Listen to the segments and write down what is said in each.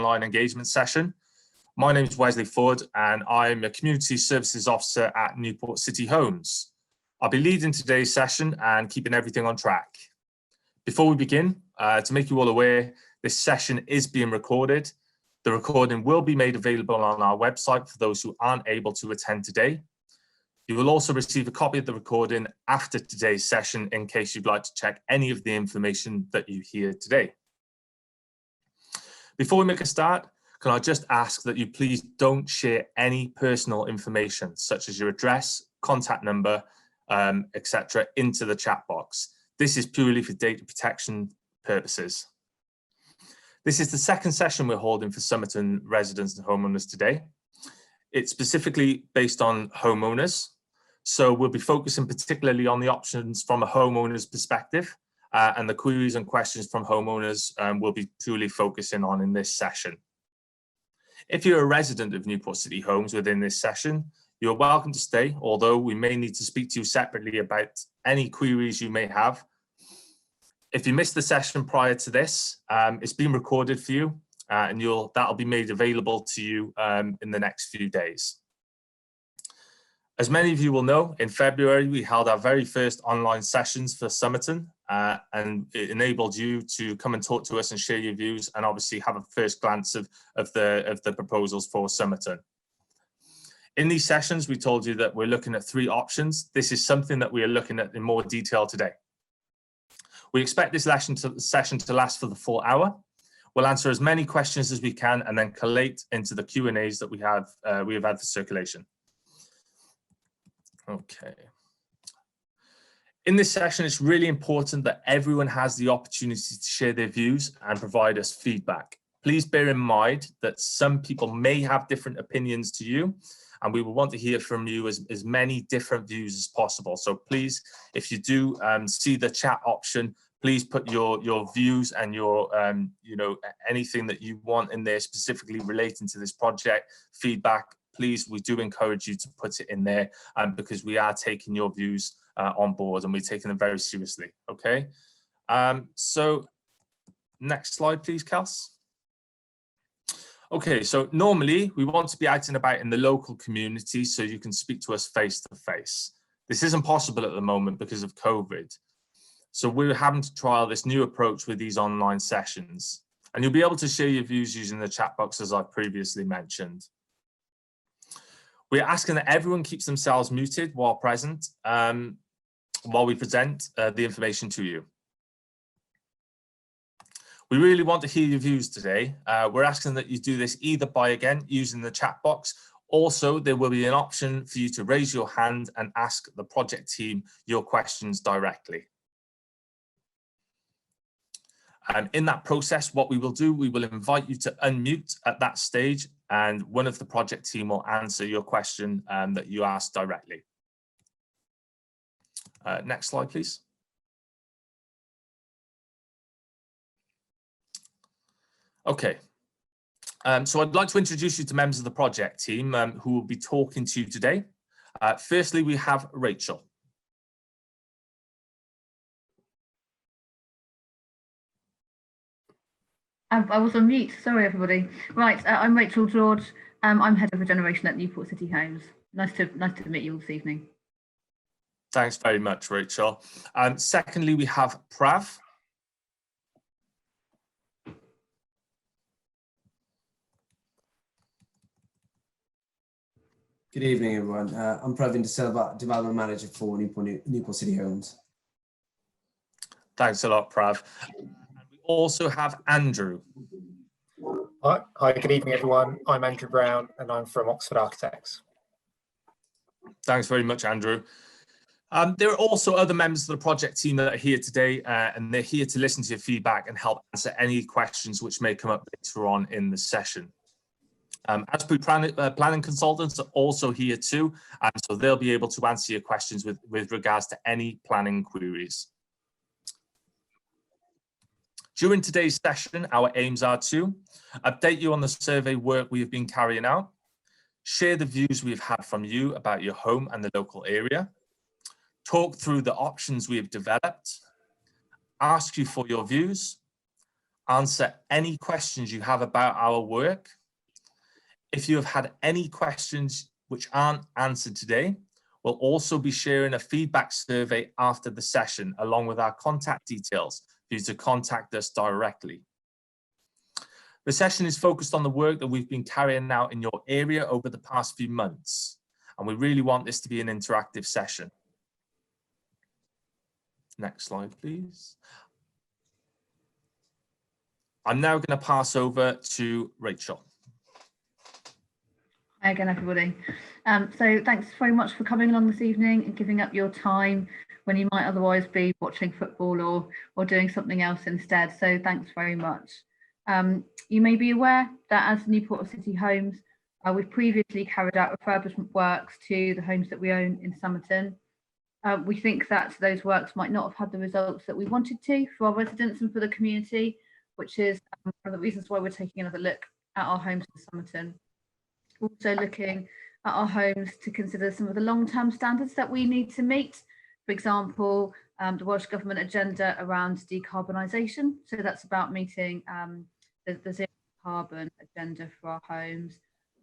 online engagement session. My name is Wesley Ford and I'm a Community Services Officer at Newport City Homes. I'll be leading today's session and keeping everything on track. Before we begin, to make you all aware, this session is being recorded. The recording will be made available on our website for those who aren't able to attend today. You will also receive a copy of the recording after today's session in case you'd like to check any of the information that you hear today. Before we make a start, can I just ask that you please don't share any personal information such as your address, contact number, etc. into the chat box. This is purely for data protection purposes. This is the second session we're holding for Somerton residents and homeowners today. It's specifically based on homeowners. So we'll be focusing particularly on the options from a homeowner's perspective, and the queries and questions from homeowners we'll be purely focusing on in this session. If you're a resident of Newport City Homes within this session, you're welcome to stay, although we may need to speak to you separately about any queries you may have. If you missed the session prior to this, it's been recorded for you and that'll be made available to you in the next few days. As many of you will know, in February, we held our very first online sessions for Somerton, and it enabled you to come and talk to us and share your views and obviously have a first glance of the proposals for Somerton. In these sessions, we told you that we're looking at 3 options. This is something that we are looking at in more detail today. We expect this session to last for the full hour. We'll answer as many questions as we can and then collate into the Q&As that we have had for circulation. Okay. In this session, it's really important that everyone has the opportunity to share their views and provide us feedback. Please bear in mind that some people may have different opinions to you, and we will want to hear from you as many different views as possible. So please, if you do see the chat option, please put your views and your anything that you want in there specifically relating to this project, feedback. Please, we do encourage you to put it in there because we are taking your views on board and we're taking them very seriously. Okay, so next slide, please, Kels. Okay, so normally we want to be out and about in the local community so you can speak to us face to face. This isn't possible at the moment because of COVID. So we're having to trial this new approach with these online sessions. And you'll be able to share your views using the chat box as I've previously mentioned. We're asking that everyone keeps themselves muted while present, while we present the information to you. We really want to hear your views today. We're asking that you do this either by, again, using the chat box. Also, there will be an option for you to raise your hand and ask the project team your questions directly. In that process, what we will do, we will invite you to unmute at that stage and one of the project team will answer your question that you asked directly. Next slide, please. Okay, so I'd like to introduce you to members of the project team who will be talking to you today. Firstly, we have Rachel. I was on mute, sorry everybody. Right, I'm Rachel George. I'm head of regeneration at Newport City Homes. Nice to meet you all this evening. Thanks very much, Rachel. Secondly, we have Prav. Good evening, everyone. I'm Pravin De Silva, Development Manager for Newport City Homes. Thanks a lot, Prav. We also have Andrew. Hi, good evening, everyone. I'm Andrew Brown and I'm from Oxford Architects. Thanks very much, Andrew. There are also other members of the project team that are here today and they're here to listen to your feedback and help answer any questions which may come up later on in the session. Planning consultants are also here too, and so they'll be able to answer your questions with regards to any planning queries. During today's session, our aims are to update you on the survey work we have been carrying out, share the views we've had from you about your home and the local area, talk through the options we have developed, ask you for your views, answer any questions you have about our work. If you have had any questions which aren't answered today, we'll also be sharing a feedback survey after the session, along with our contact details for you to contact us directly. The session is focused on the work that we've been carrying out in your area over the past few months, and we really want this to be an interactive session. Next slide, please. I'm now going to pass over to Rachel. Hi again, everybody. So thanks very much for coming along this evening and giving up your time when you might otherwise be watching football or doing something else instead. So thanks very much. You may be aware that as Newport City Homes, we've previously carried out refurbishment works to the homes that we own in Somerton. We think that those works might not have had the results that we wanted to for our residents and for the community, which is one of the reasons why we're taking another look at our homes in Somerton. Also looking at our homes to consider some of the long-term standards that we need to meet. For example, the Welsh Government agenda around decarbonisation. So that's about meeting the zero carbon agenda for our homes.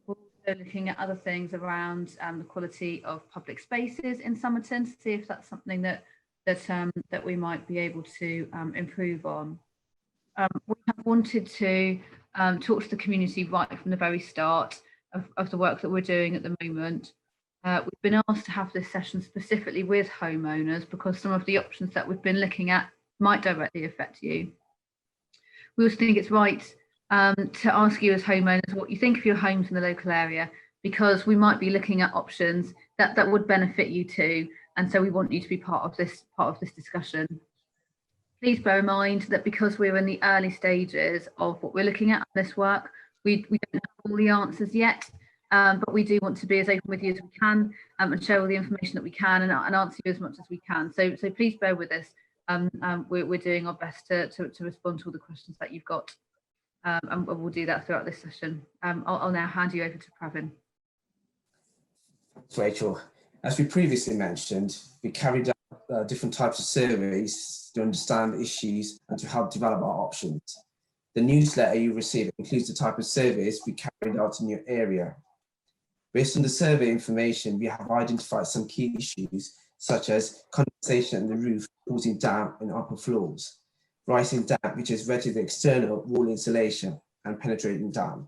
We're also looking at other things around the quality of public spaces in Somerton to see if that's something that we might be able to improve on. We have wanted to talk to the community right from the very start of the work that we're doing at the moment. We've been asked to have this session specifically with homeowners because some of the options that we've been looking at might directly affect you. We also think it's right to ask you as homeowners what you think of your homes in the local area, because we might be looking at options that would benefit you too, and so we want you to be part of this discussion. Please bear in mind that because we're in the early stages of what we're looking at this work, we don't have all the answers yet, but we do want to be as open with you as we can and share all the information that we can and answer you as much as we can. So please bear with us. We're doing our best to respond to all the questions that you've got, and we'll do that throughout this session. I'll now hand you over to Pravin. Thanks, Rachel. As we previously mentioned, we carried out different types of surveys to understand issues and to help develop our options. The newsletter you receive includes the type of surveys we carried out in your area. Based on the survey information, we have identified some key issues, such as condensation in the roof causing damp in upper floors, rising damp which is wet to the external wall insulation and penetrating damp.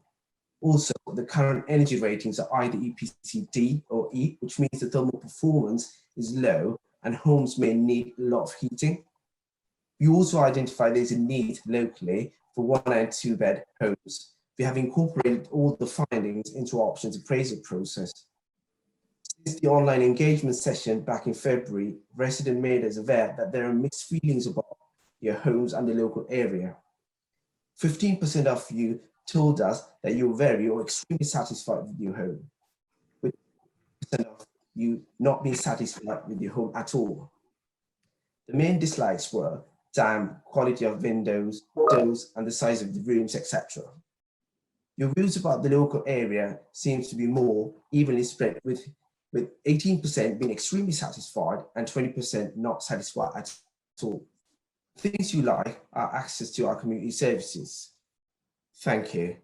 Also, the current energy ratings are either EPC D or E, which means the thermal performance is low and homes may need a lot of heating. We also identify there's a need locally for 1 and 2 bed homes. We have incorporated all the findings into our options appraisal process. Since the online engagement session back in February, residents made us aware that there are mixed feelings about your homes and the local area. 15% of you told us that you're very or extremely satisfied with your home, with 10% of you not being satisfied with your home at all. The main dislikes were damp, quality of windows, doors, and the size of the rooms, etc. Your views about the local area seems to be more evenly spread, with 18% being extremely satisfied and 20% not satisfied at all. Things you like are access to our community services. Thank you.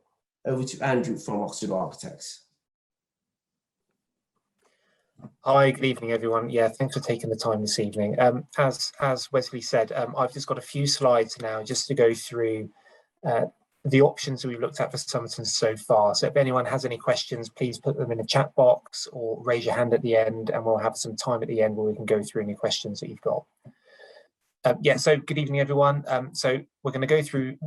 Over to Andrew from Oxford Architects. Hi, good evening, everyone. Yeah, thanks for taking the time this evening. As Wesley said, I've just got a few slides now just to go through the options that we've looked at for Somerton so far. So if anyone has any questions, please put them in the chat box or raise your hand at the end, and we'll have some time at the end where we can go through any questions that you've got. Yeah, so good evening, everyone. So we're going to go through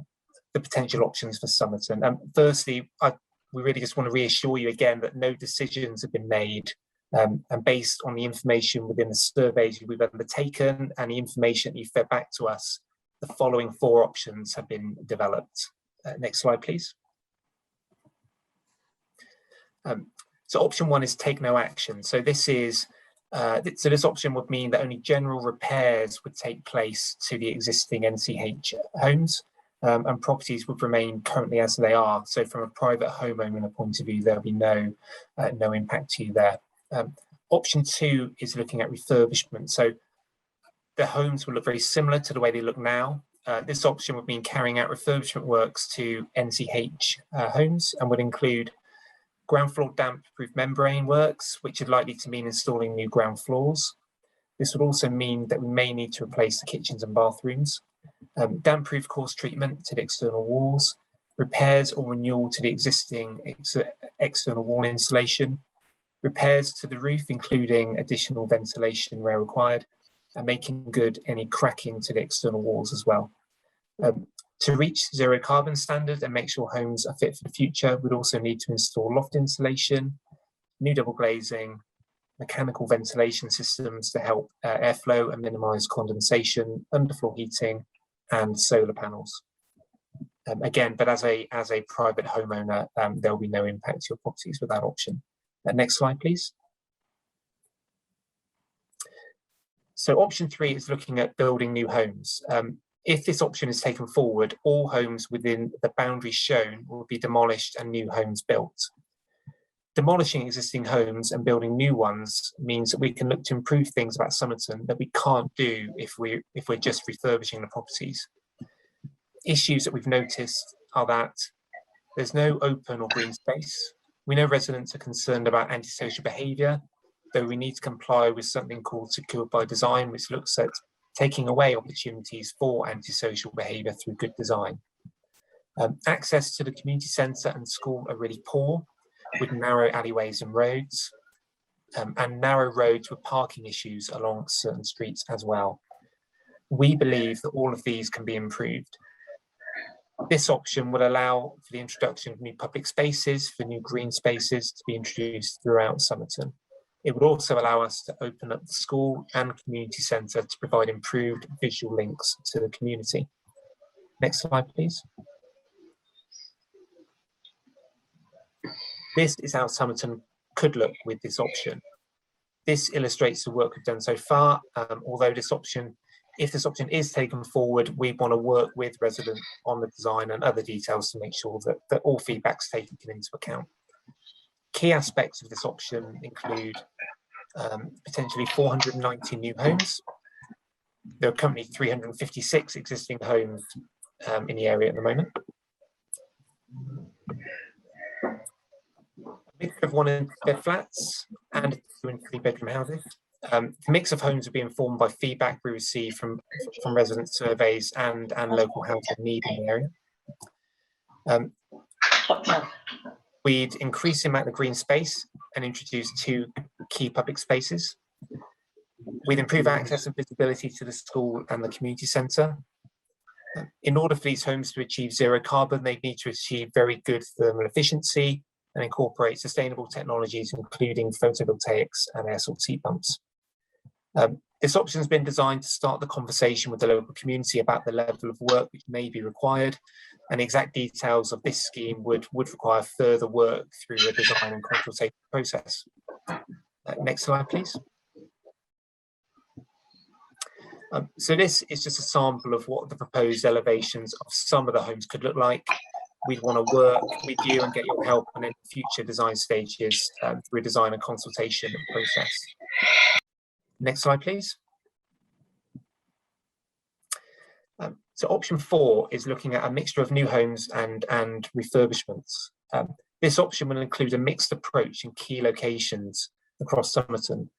the potential options for Somerton. Firstly, we really just want to reassure you again that no decisions have been made. And based on the information within the surveys we've undertaken and the information that you fed back to us, the following 4 options have been developed. Next slide, please. So option 1 is take no action. So this is this option would mean that only general repairs would take place to the existing NCH homes, and properties would remain currently as they are. So from a private homeowner point of view, there'll be no impact to you there. Option 2 is looking at refurbishment. So the homes will look very similar to the way they look now, this option would mean carrying out refurbishment works to NCH homes and would include ground floor damp-proof membrane works, which are likely to mean installing new ground floors. This would also mean that we may need to replace the kitchens and bathrooms, damp-proof course treatment to the external walls, repairs or renewal to the existing external wall insulation, repairs to the roof, including additional ventilation where required, and making good any cracking to the external walls as well. To reach zero carbon standard and make sure homes are fit for the future, we'd also need to install loft insulation, new double glazing, mechanical ventilation systems to help airflow and minimise condensation, underfloor heating, and solar panels. Again, but as a private homeowner, there will be no impact to your properties with that option. Next slide, please. So option 3 is looking at building new homes. If this option is taken forward, all homes within the boundaries shown will be demolished and new homes built. Demolishing existing homes and building new ones means that we can look to improve things about Somerton that we can't do if we're just refurbishing the properties. Issues that we've noticed are that there's no open or green space. We know residents are concerned about antisocial behaviour, though we need to comply with something called Secured by Design, which looks at taking away opportunities for antisocial behaviour through good design. Access to the community centre and school are really poor, with narrow alleyways and roads, and narrow roads with parking issues along certain streets as well. We believe that all of these can be improved. This option will allow for the introduction of new public spaces, for new green spaces to be introduced throughout Somerton. It would also allow us to open up the school and community centre to provide improved visual links to the community. Next slide, please. This is how Somerton could look with this option. This illustrates the work we've done so far, although this option, if this option is taken forward, we want to work with residents on the design and other details to make sure that all feedback is taken into account. Key aspects of this option include potentially 490 new homes. There are currently 356 existing homes in the area at the moment. A mix of 1 and 2 bed flats and 2 and 3 bedroom houses. The mix of homes will be informed by feedback we receive from resident surveys and local housing need in the area. We'd increase the amount of green space and introduce 2 key public spaces. We'd improve access and visibility to the school and the community centre. In order for these homes to achieve zero carbon, they need to achieve very good thermal efficiency and incorporate sustainable technologies, including photovoltaics and air source heat pumps. This option has been designed to start the conversation with the local community about the level of work which may be required, and the exact details of this scheme would require further work through a design and consultation process. Next slide, please. So this is just a sample of what the proposed elevations of some of the homes could look like. We'd want to work with you and get your help on any future design stages through a design and consultation process. Next slide, please. So option 4 is looking at a mixture of new homes and refurbishments. This option will include a mixed approach in key locations across Somerton.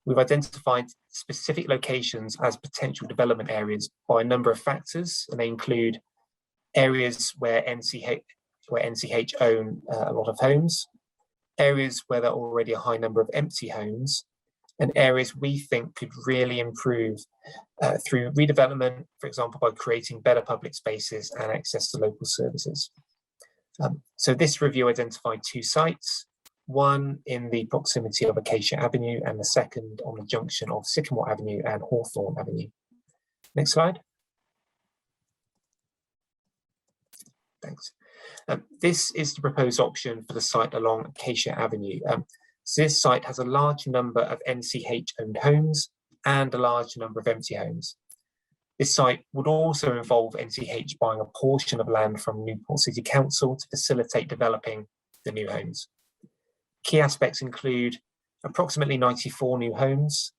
We've identified specific locations as potential development areas by a number of factors, and they include areas where NCH own a lot of homes, areas where there are already a high number of empty homes, and areas we think could really improve through redevelopment, for example, by creating better public spaces and access to local services. So this review identified 2 sites, one in the proximity of Acacia Avenue and the second on the junction of Sycamore Avenue and Hawthorne Avenue. Next slide. Thanks. This is the proposed option for the site along Acacia Avenue. So this site has a large number of NCH-owned homes and a large number of empty homes. This site would also involve NCH buying a portion of land from Newport City Council to facilitate developing the new homes. Key aspects include approximately 94 new homes,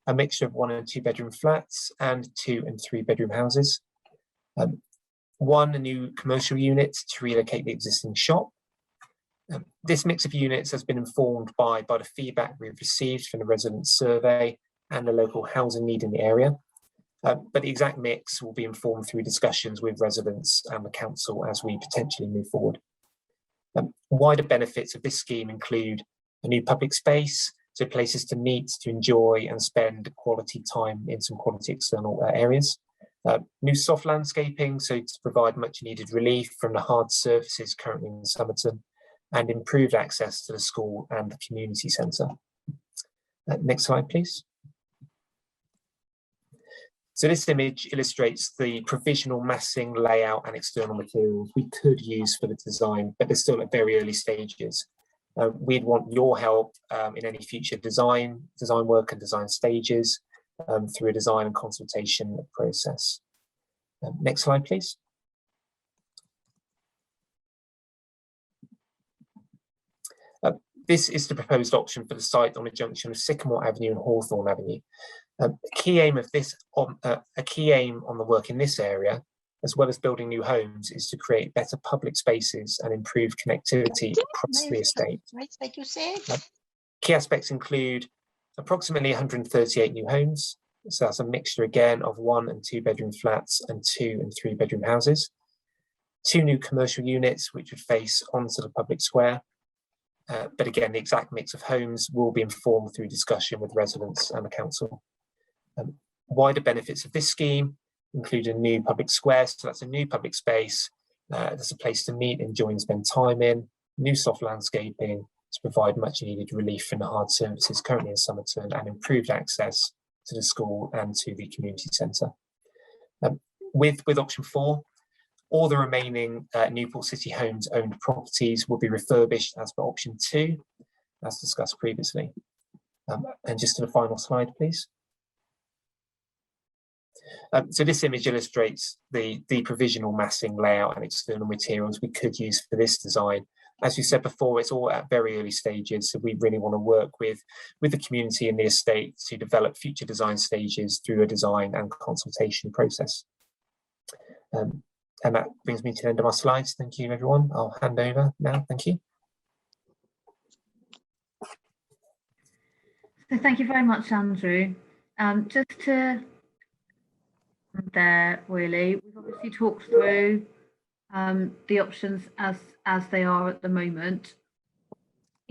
a mixture of 1 and 2 bedroom flats, and 2 and 3 bedroom houses. One, a new commercial unit to relocate the existing shop. This mix of units has been informed by the feedback we've received from the resident survey and the local housing need in the area. But the exact mix will be informed through discussions with residents and the council as we potentially move forward. Wider benefits of this scheme include a new public space, so places to meet, to enjoy and spend quality time in some quality external areas. New soft landscaping, so to provide much needed relief from the hard surfaces currently in Somerton, and improved access to the school and the community centre. Next slide, please. So this image illustrates the provisional massing, layout and external materials we could use for the design, but they're still at very early stages. We'd want your help in any future design work and design stages through a design and consultation process. Next slide, please. This is the proposed option for the site on the junction of Sycamore Avenue and Hawthorne Avenue. A key aim on the work in this area, as well as building new homes, is to create better public spaces and improve connectivity across the estate. Key aspects include approximately 138 new homes. So that's a mixture again of 1 and 2 bedroom flats and 2 and 3 bedroom houses. 2 new commercial units which would face onto the public square. But again, the exact mix of homes will be informed through discussion with residents and the council. Wider benefits of this scheme include a new public square, so that's a new public space. There's a place to meet, enjoy and spend time in, new soft landscaping to provide much needed relief from the hard services currently in Somerton, and improved access to the school and to the community centre. With option 4, all the remaining Newport City Homes owned properties will be refurbished as per option 2, as discussed previously. And just to the final slide, please. So this image illustrates the provisional massing, layout and external materials we could use for this design. As you said before, it's all at very early stages, so we really want to work with the community and the estate to develop future design stages through a design and consultation process. And that brings me to the end of my slides. Thank you, everyone. I'll hand over now. Thank you. So thank you very much, Andrew. Just to there, really, we've obviously talked through the options as they are at the moment.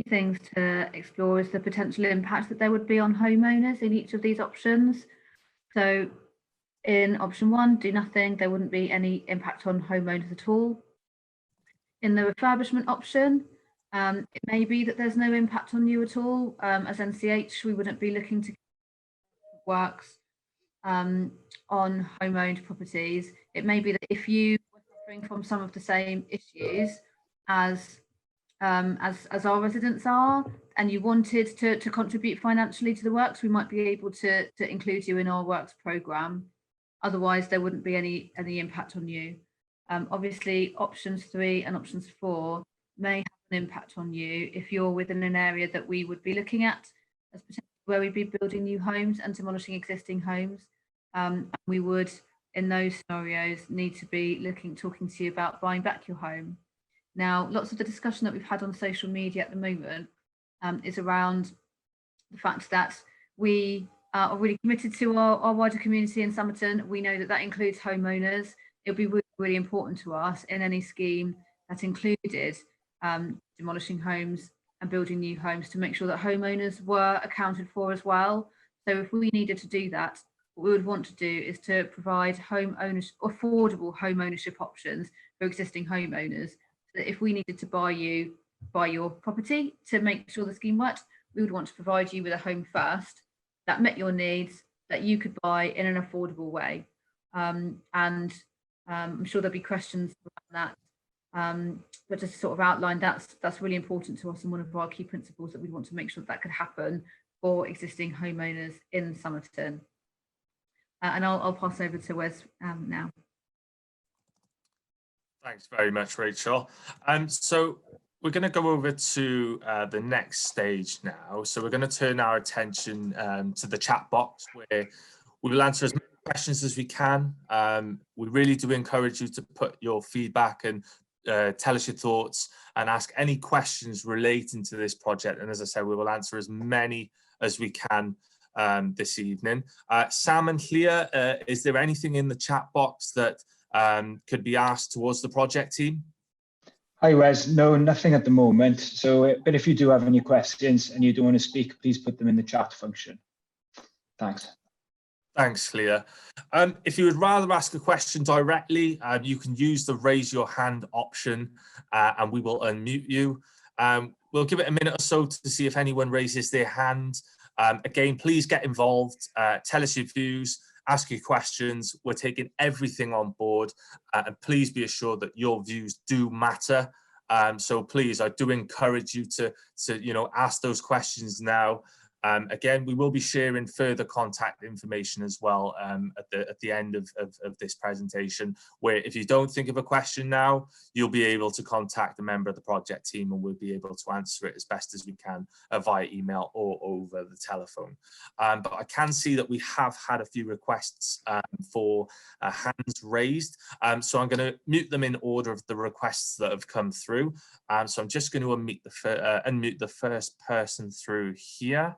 Things to explore is the potential impact that there would be on homeowners in each of these options. So in option 1, do nothing, there wouldn't be any impact on homeowners at all. In the refurbishment option, it may be that there's no impact on you at all. As NCH, we wouldn't be looking to works on home-owned properties. It may be that if you were suffering from some of the same issues as our residents are, and you wanted to contribute financially to the works, we might be able to include you in our works programme. Otherwise, there wouldn't be any impact on you. Obviously, options 3 and options 4 may have an impact on you if you're within an area that we would be looking at as potentially where we'd be building new homes and demolishing existing homes. And we would, in those scenarios, need to be talking to you about buying back your home. Now, lots of the discussion that we've had on social media at the moment is around the fact that we are really committed to our wider community in Somerton. We know that includes homeowners. It'll be really, really important to us in any scheme that included demolishing homes and building new homes to make sure that homeowners were accounted for as well. So if we needed to do that, what we would want to do is to provide affordable home ownership options for existing homeowners. So that if we needed to buy your property to make sure the scheme worked, we would want to provide you with a home first that met your needs, that you could buy in an affordable way. I'm sure there'll be questions around that. But just to sort of outline, that's really important to us and one of our key principles that we want to make sure that could happen for existing homeowners in Somerton. And I'll pass over to Wes now. Thanks very much, Rachel. So we're going to go over to the next stage now. So we're going to turn our attention to the chat box, where we will answer as many questions as we can. We really do encourage you to put your feedback and tell us your thoughts and ask any questions relating to this project. And as I said, we will answer as many as we can this evening. Sam and Clea, is there anything in the chat box that could be asked towards the project team? Hi Wes, no, nothing at the moment. So, but if you do have any questions and you do want to speak, please put them in the chat function. Thanks. Thanks, Clea. If you would rather ask a question directly, you can use the raise your hand option and we will unmute you. We'll give it a minute or so to see if anyone raises their hand. Again, please get involved, tell us your views, ask your questions. We're taking everything on board and please be assured that your views do matter. So please, I do encourage you to ask those questions now. Again, we will be sharing further contact information as well at the end of this presentation, where if you don't think of a question now, you'll be able to contact a member of the project team and we'll be able to answer it as best as we can via email or over the telephone. But I can see that we have had a few requests for hands raised. So I'm going to mute them in order of the requests that have come through. So I'm just going to unmute the first person through here.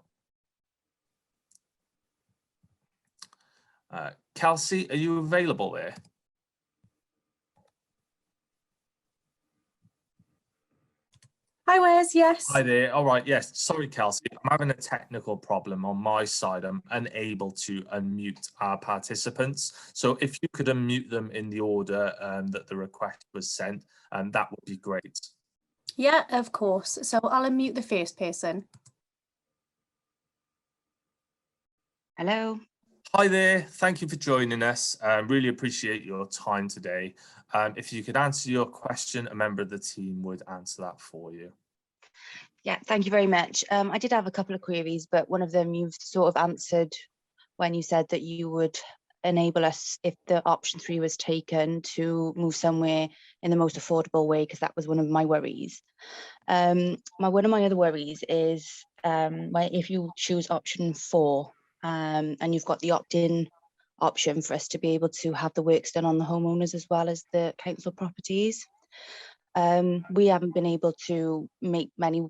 Kelsey, are you available there? Hi Wes, yes. Hi there. All right, yes. Sorry, Kelsey. I'm having a technical problem on my side. I'm unable to unmute our participants. So if you could unmute them in the order that the request was sent, that would be great. Yeah, of course. So I'll unmute the first person. Hello. Hi there. Thank you for joining us. Really appreciate your time today. If you could answer your question, a member of the team would answer that for you. Yeah, thank you very much. I did have a couple of queries, but one of them you've sort of answered when you said that you would enable us, if the option 3 was taken, to move somewhere in the most affordable way, because that was one of my worries. One of my other worries is if you choose option 4, and you've got the opt-in option for us to be able to have the works done on the homeowners as well as the council properties. We haven't been able to make many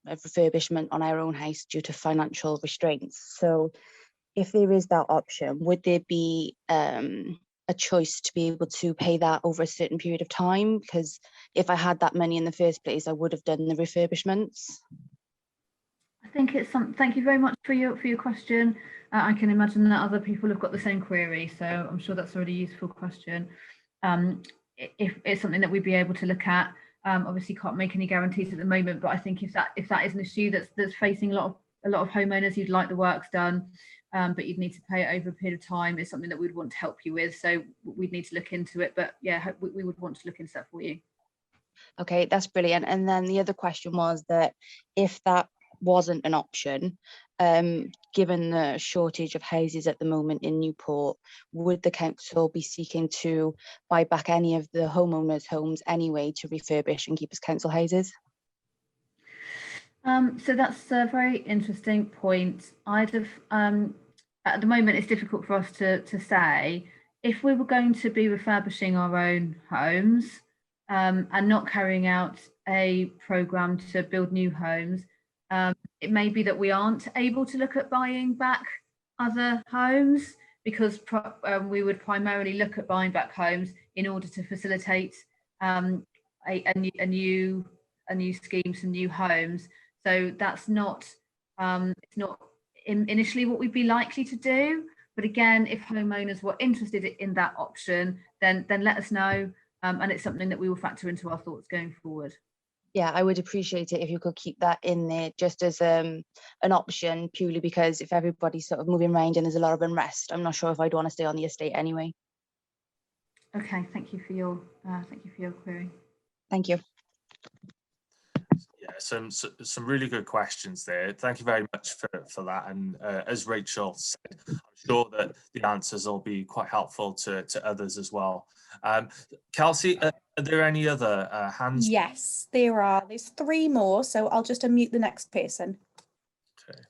refurbishment on our own house due to financial restraints. So if there is that option, would there be a choice to be able to pay that over a certain period of time? Because if I had that money in the first place, I would have done the refurbishments. I think it's thank you very much for your question. I can imagine that other people have got the same query, so I'm sure that's a really useful question. If it's something that we'd be able to look at, obviously can't make any guarantees at the moment, but I think if that is an issue that's facing a lot of homeowners, you'd like the works done, but you'd need to pay it over a period of time, is something that we'd want to help you with. So we'd need to look into it, but yeah, we would want to look into that for you. Okay, that's brilliant. And then the other question was that if that wasn't an option, given the shortage of houses at the moment in Newport, would the council be seeking to buy back any of the homeowners' homes anyway to refurbish and keep as council houses? So that's a very interesting point. At the moment, it's difficult for us to say. If we were going to be refurbishing our own homes and not carrying out a programme to build new homes, it may be that we aren't able to look at buying back other homes, because we would primarily look at buying back homes in order to facilitate a new scheme, some new homes. So that's not it's not initially what we'd be likely to do. But again, if homeowners were interested in that option, then let us know, and it's something that we will factor into our thoughts going forward. Yeah, I would appreciate it if you could keep that in there just as an option, purely because if everybody's sort of moving around and there's a lot of unrest, I'm not sure if I'd want to stay on the estate anyway. Okay, thank you for your query. Thank you. Yeah, some really good questions there. Thank you very much for that. And as Rachel said, I'm sure that the answers will be quite helpful to others as well. Kelsey, are there any other hands? Yes, there are. There's 3 more, so I'll just unmute the next person. Okay.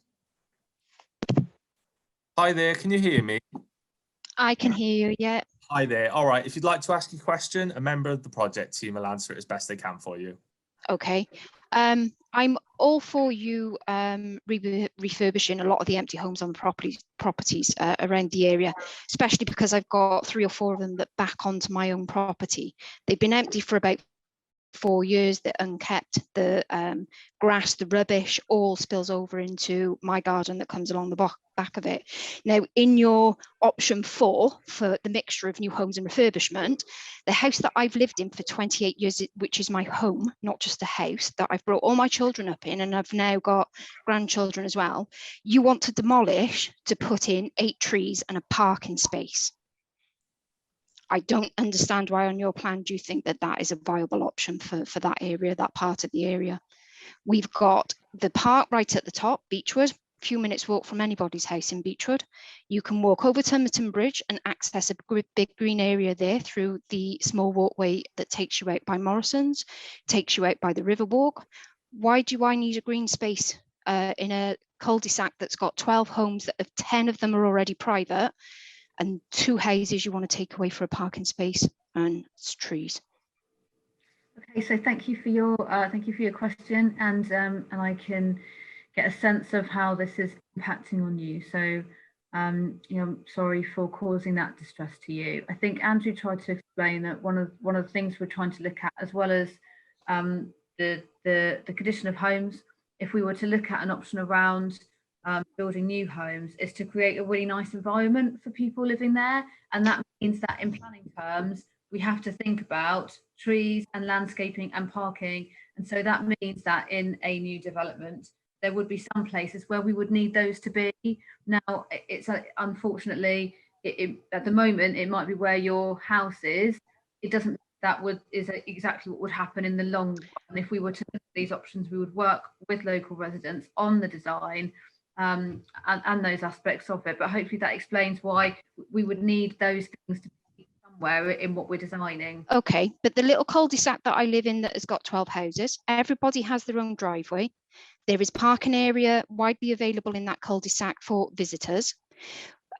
Hi there, can you hear me? I can hear you, yeah. Hi there. All right. If you'd like to ask a question, a member of the project team will answer it as best they can for you. Okay. I'm all for you refurbishing a lot of the empty homes on the properties around the area, especially because I've got 3 or 4 of them that back onto my own property. They've been empty for about 4 years. They're unkept. The grass, the rubbish all spills over into my garden that comes along the back of it. Now, in your option 4 for the mixture of new homes and refurbishment, the house that I've lived in for 28 years, which is my home, not just a house that I've brought all my children up in, and I've now got grandchildren as well, you want to demolish to put in 8 trees and a parking space. I don't understand why on your plan do you think that that is a viable option for that area, that part of the area. We've got the park right at the top, Beechwood, a few minutes walk from anybody's house in Beechwood. You can walk over Somerton Bridge and access a big green area there through the small walkway that takes you out by Morrison's, takes you out by the Riverwalk. Why do I need a green space in a cul-de-sac that's got 12 homes, that 10 of them are already private, and 2 houses you want to take away for a parking space and it's trees? Okay, so thank you for your question, and I can get a sense of how this is impacting on you. So you know, I'm sorry for causing that distress to you. I think Andrew tried to explain that one of the things we're trying to look at, as well as the condition of homes, if we were to look at an option around building new homes, is to create a really nice environment for people living there. And that means that in planning terms, we have to think about trees and landscaping and parking. And so that means that in a new development, there would be some places where we would need those to be. Now, it's unfortunately, at the moment, it might be where your house is. It doesn't, is exactly what would happen in the long run. If we were to look at these options, we would work with local residents on the design and those aspects of it. But hopefully that explains why we would need those things to be somewhere in what we're designing. Okay, but the little cul-de-sac that I live in that has got 12 houses, everybody has their own driveway. There is parking area widely available in that cul-de-sac for visitors.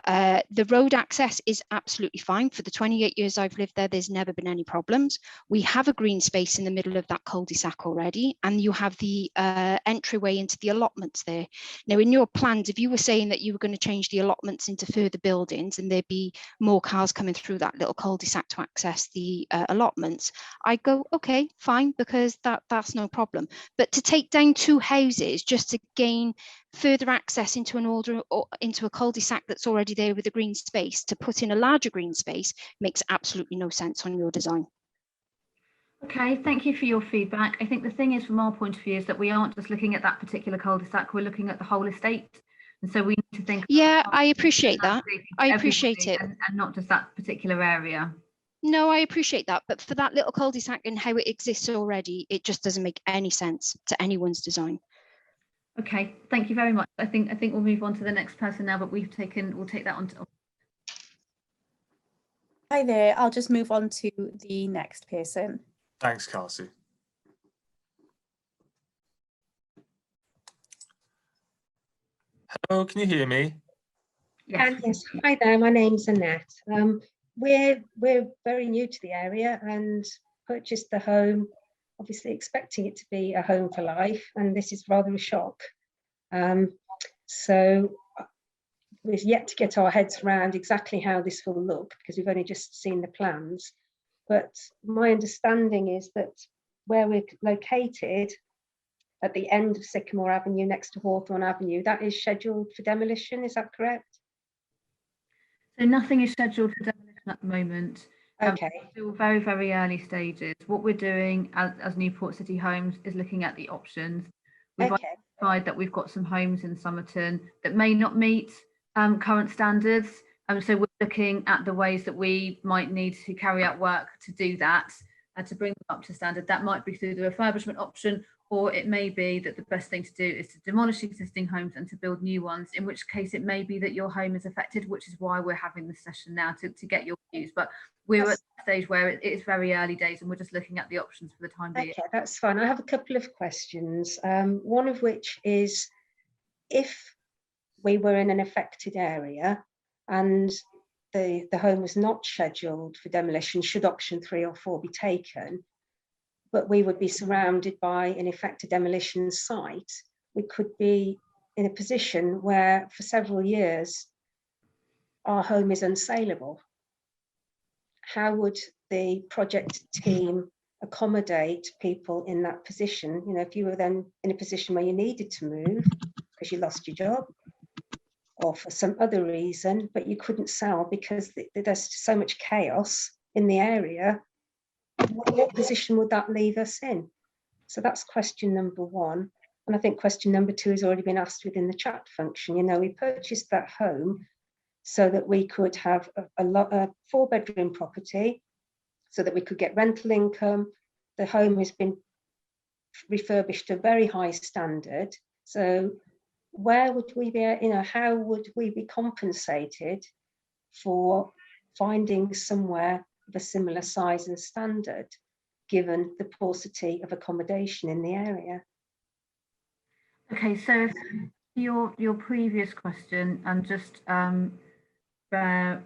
The road access is absolutely fine. For the 28 years I've lived there, there's never been any problems. We have a green space in the middle of that cul-de-sac already, and you have the entryway into the allotments there. Now, in your plans, if you were saying that you were going to change the allotments into further buildings and there'd be more cars coming through that little cul-de-sac to access the allotments, I go, okay, fine, because that's no problem. But to take down 2 houses just to gain further access into an order or into a cul-de-sac that's already there with a green space, to put in a larger green space, makes absolutely no sense on your design. Okay, thank you for your feedback. I think the thing is, from our point of view, is that we aren't just looking at that particular cul-de-sac, we're looking at the whole estate. And so we need to think. Yeah, I appreciate that. I appreciate it. And not just that particular area. No, I appreciate that. But for that little cul-de-sac and how it exists already, it just doesn't make any sense to anyone's design. Okay, thank you very much. I think we'll move on to the next person now, but we'll take that on. Hi there, I'll just move on to the next person. Thanks, Kelsey. Hello, can you hear me? Yes. Yes. Hi there, my name's Annette. We're very new to the area and purchased the home, obviously expecting it to be a home for life, and this is rather a shock. So we've yet to get our heads around exactly how this will look, because we've only just seen the plans. But my understanding is that where we're located, at the end of Sycamore Avenue next to Hawthorne Avenue, that is scheduled for demolition, is that correct? So nothing is scheduled for demolition at the moment. Okay. Still very, very early stages. What we're doing as Newport City Homes is looking at the options. We've identified that we've got some homes in Somerton that may not meet current standards. So we're looking at the ways that we might need to carry out work to do that, to bring them up to standard. That might be through the refurbishment option, or it may be that the best thing to do is to demolish existing homes and to build new ones, in which case it may be that your home is affected, which is why we're having this session now to get your views. But we're at the stage where it is very early days and we're just looking at the options for the time being. Okay, that's fine. I have a couple of questions, one of which is, if we were in an affected area and the home was not scheduled for demolition should option 3 or 4 be taken, but we would be surrounded by, in effect, a demolition site, we could be in a position where for several years our home is unsaleable. How would the project team accommodate people in that position? You know, if you were then in a position where you needed to move because you lost your job or for some other reason, but you couldn't sell because there's so much chaos in the area, what position would that leave us in? So that's question number 1. And I think question number 2 has already been asked within the chat function. You know, we purchased that home so that we could have a 4-bedroom property, so that we could get rental income. The home has been refurbished to a very high standard. So where would we be, you know, how would we be compensated for finding somewhere of a similar size and standard, given the paucity of accommodation in the area? Okay, so your previous question, and just bear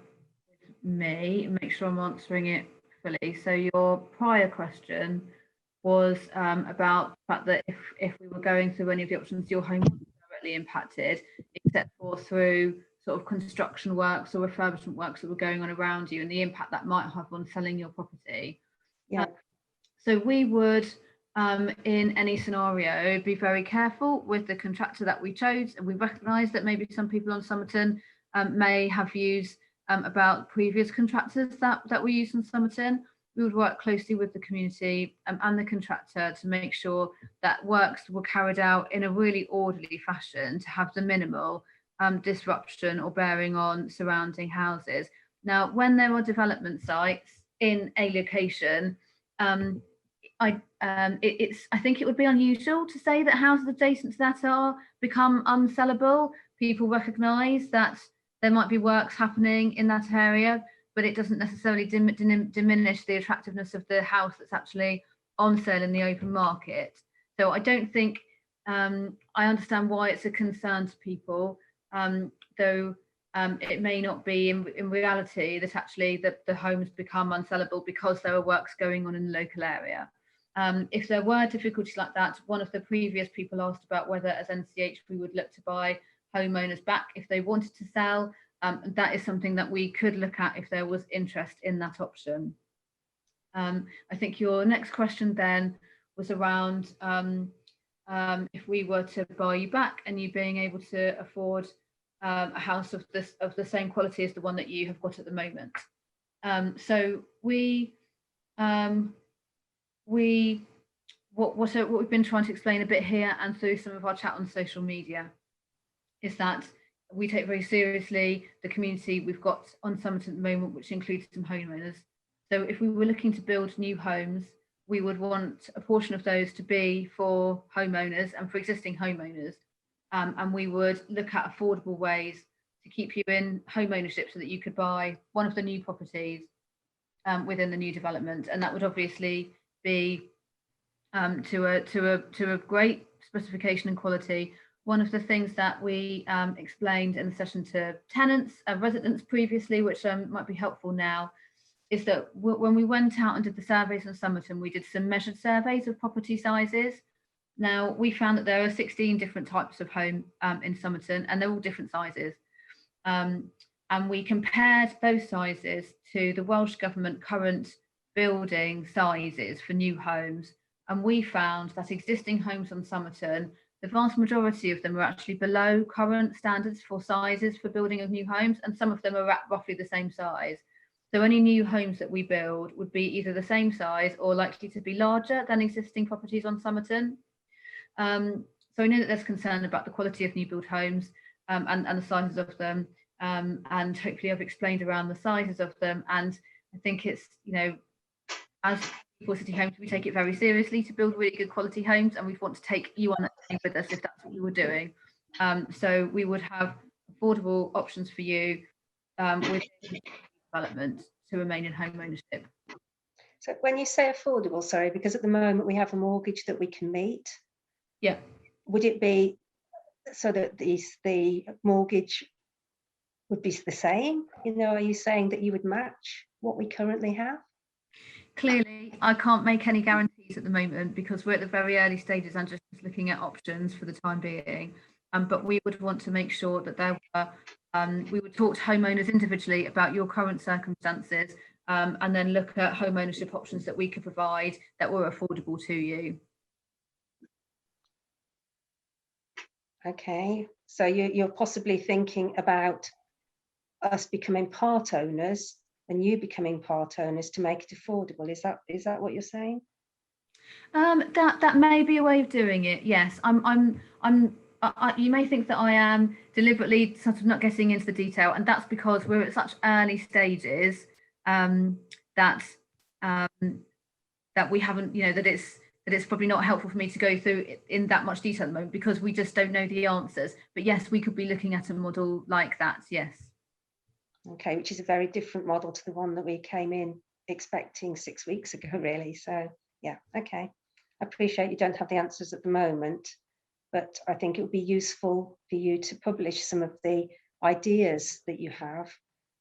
with me, make sure I'm answering it fully. So your prior question was about the fact that if we were going through any of the options, your home was directly impacted, except for through sort of construction works or refurbishment works that were going on around you, and the impact that might have on selling your property. Yeah. So we would, in any scenario, be very careful with the contractor that we chose, and we recognise that maybe some people on Somerton may have views about previous contractors that we use in Somerton. We would work closely with the community and the contractor to make sure that works were carried out in a really orderly fashion to have the minimal disruption or bearing on surrounding houses. Now, when there are development sites in a location, I think it would be unusual to say that houses adjacent to that are become unsellable. People recognise that there might be works happening in that area, but it doesn't necessarily diminish the attractiveness of the house that's actually on sale in the open market. So I don't think, I understand why it's a concern to people, though it may not be in reality that actually the homes become unsellable because there are works going on in the local area. If there were difficulties like that, one of the previous people asked about whether as NCH we would look to buy homeowners back if they wanted to sell. That is something that we could look at if there was interest in that option. I think your next question then was around if we were to buy you back and you being able to afford a house of the same quality as the one that you have got at the moment. So what we've been trying to explain a bit here and through some of our chat on social media is that we take very seriously the community we've got on Somerton at the moment, which includes some homeowners. So if we were looking to build new homes, we would want a portion of those to be for homeowners and for existing homeowners. And we would look at affordable ways to keep you in home ownership so that you could buy one of the new properties within the new development. And that would obviously be to a great specification and quality. One of the things that we explained in the session to tenants, residents previously, which might be helpful now, is that when we went out and did the surveys in Somerton, we did some measured surveys of property sizes. Now, we found that there are 16 different types of home in Somerton, and they're all different sizes. And we compared those sizes to the Welsh Government current building sizes for new homes. And we found that existing homes on Somerton, the vast majority of them are actually below current standards for sizes for building of new homes, and some of them are at roughly the same size. So any new homes that we build would be either the same size or likely to be larger than existing properties on Somerton. So I know that there's concern about the quality of new build homes and the sizes of them, and hopefully I've explained around the sizes of them. And I think it's, you know, as for City Homes, we take it very seriously to build really good quality homes, and we want to take you on that journey with us if that's what you were doing. So we would have affordable options for you with development to remain in home ownership. So when you say affordable, sorry, because at the moment we have a mortgage that we can meet. Yeah. Would it be so that the mortgage would be the same? You know, are you saying that you would match what we currently have? Clearly, I can't make any guarantees at the moment because we're at the very early stages and just looking at options for the time being. But we would want to make sure that there were, we would talk to homeowners individually about your current circumstances, and then look at home ownership options that we could provide that were affordable to you. Okay, so you're possibly thinking about us becoming part owners and you becoming part owners to make it affordable. Is that what you're saying? That may be a way of doing it. Yes, you may think that I am deliberately sort of not getting into the detail, and that's because we're at such early stages that we haven't, that it's probably not helpful for me to go through in that much detail at the moment because we just don't know the answers. But yes, we could be looking at a model like that. Yes. Okay, which is a very different model to the one that we came in expecting 6 weeks ago, really. So yeah, okay. I appreciate you don't have the answers at the moment, but I think it would be useful for you to publish some of the ideas that you have,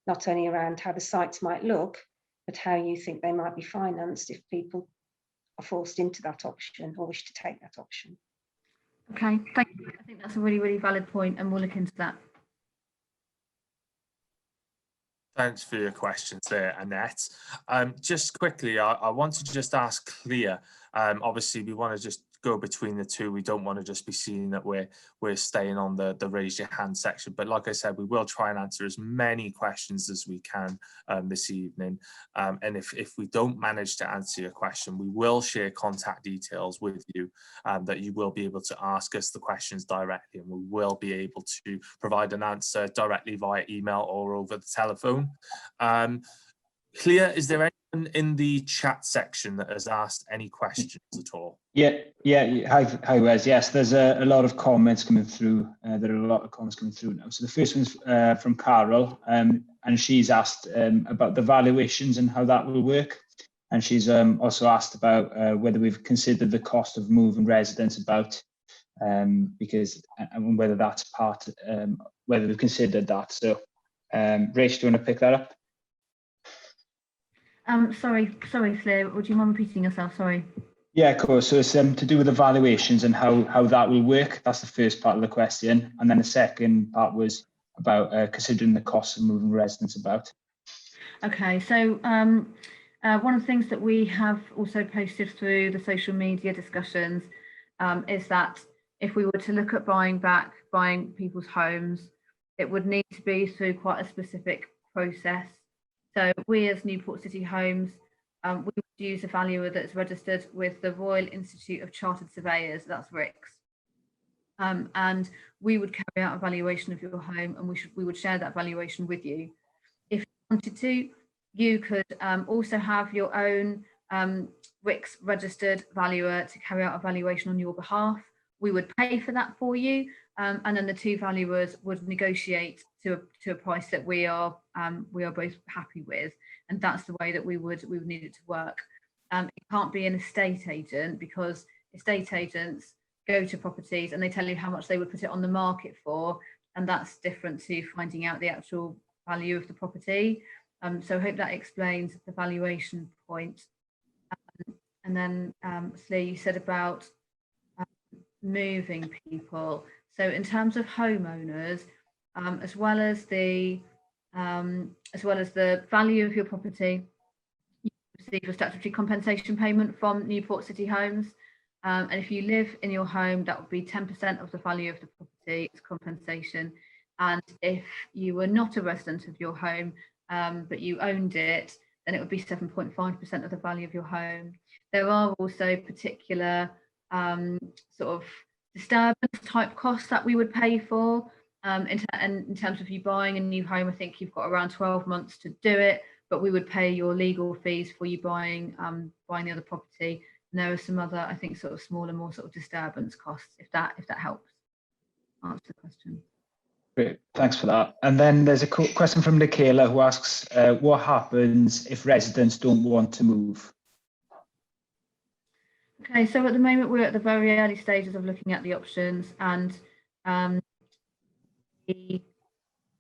not only around how the sites might look, but how you think they might be financed if people are forced into that option or wish to take that option. Okay, thank you. I think that's a really, really valid point, and we'll look into that. Thanks for your questions there, Annette. Just quickly, I want to just ask Clea. Obviously, we want to just go between the two. We don't want to just be seeing that we're staying on the raise your hand section. But like I said, we will try and answer as many questions as we can this evening. And if we don't manage to answer your question, we will share contact details with you that you will be able to ask us the questions directly, and we will be able to provide an answer directly via email or over the telephone. Clea, is there anyone in the chat section that has asked any questions at all? Yeah. Hi, Wes. Yes, there's a lot of comments coming through. There are a lot of comments coming through now. So the first one's from Carol, and she's asked about the valuations and how that will work. And she's also asked about whether we've considered the cost of moving residents about, because and whether that's part, whether we've considered that. So, Rach, do you want to pick that up? Sorry, Claire, would you mind repeating yourself? Sorry. Yeah, of course. So it's to do with the valuations and how that will work. That's the first part of the question. And then the second part was about considering the cost of moving residents about. Okay, so one of the things that we have also posted through the social media discussions is that if we were to look at buying people's homes, it would need to be through quite a specific process. So we as Newport City Homes, we would use a valuer that's registered with the Royal Institute of Chartered Surveyors, that's RICS. And we would carry out a valuation of your home, and we would share that valuation with you. If you wanted to, you could also have your own RICS registered valuer to carry out a valuation on your behalf. We would pay for that for you, and then the two valuers would negotiate to a price that we are both happy with, and that's the way that we would need it to work. It can't be an estate agent, because estate agents go to properties and they tell you how much they would put it on the market for, and that's different to finding out the actual value of the property. So I hope that explains the valuation point. And then Slee, you said about moving people. So in terms of homeowners, as well as the value of your property, you receive a statutory compensation payment from Newport City Homes. And if you live in your home, that would be 10% of the value of the property as compensation. And if you were not a resident of your home, but you owned it, then it would be 7.5% of the value of your home. There are also particular sort of disturbance type costs that we would pay for. In terms of you buying a new home, I think you've got around 12 months to do it, but we would pay your legal fees for you buying the other property. And there are some other, I think, sort of smaller, more sort of disturbance costs, if that helps answer the question. Great, thanks for that. And then there's a question from Nicola, who asks, what happens if residents don't want to move? Okay, so at the moment we're at the very early stages of looking at the options, and we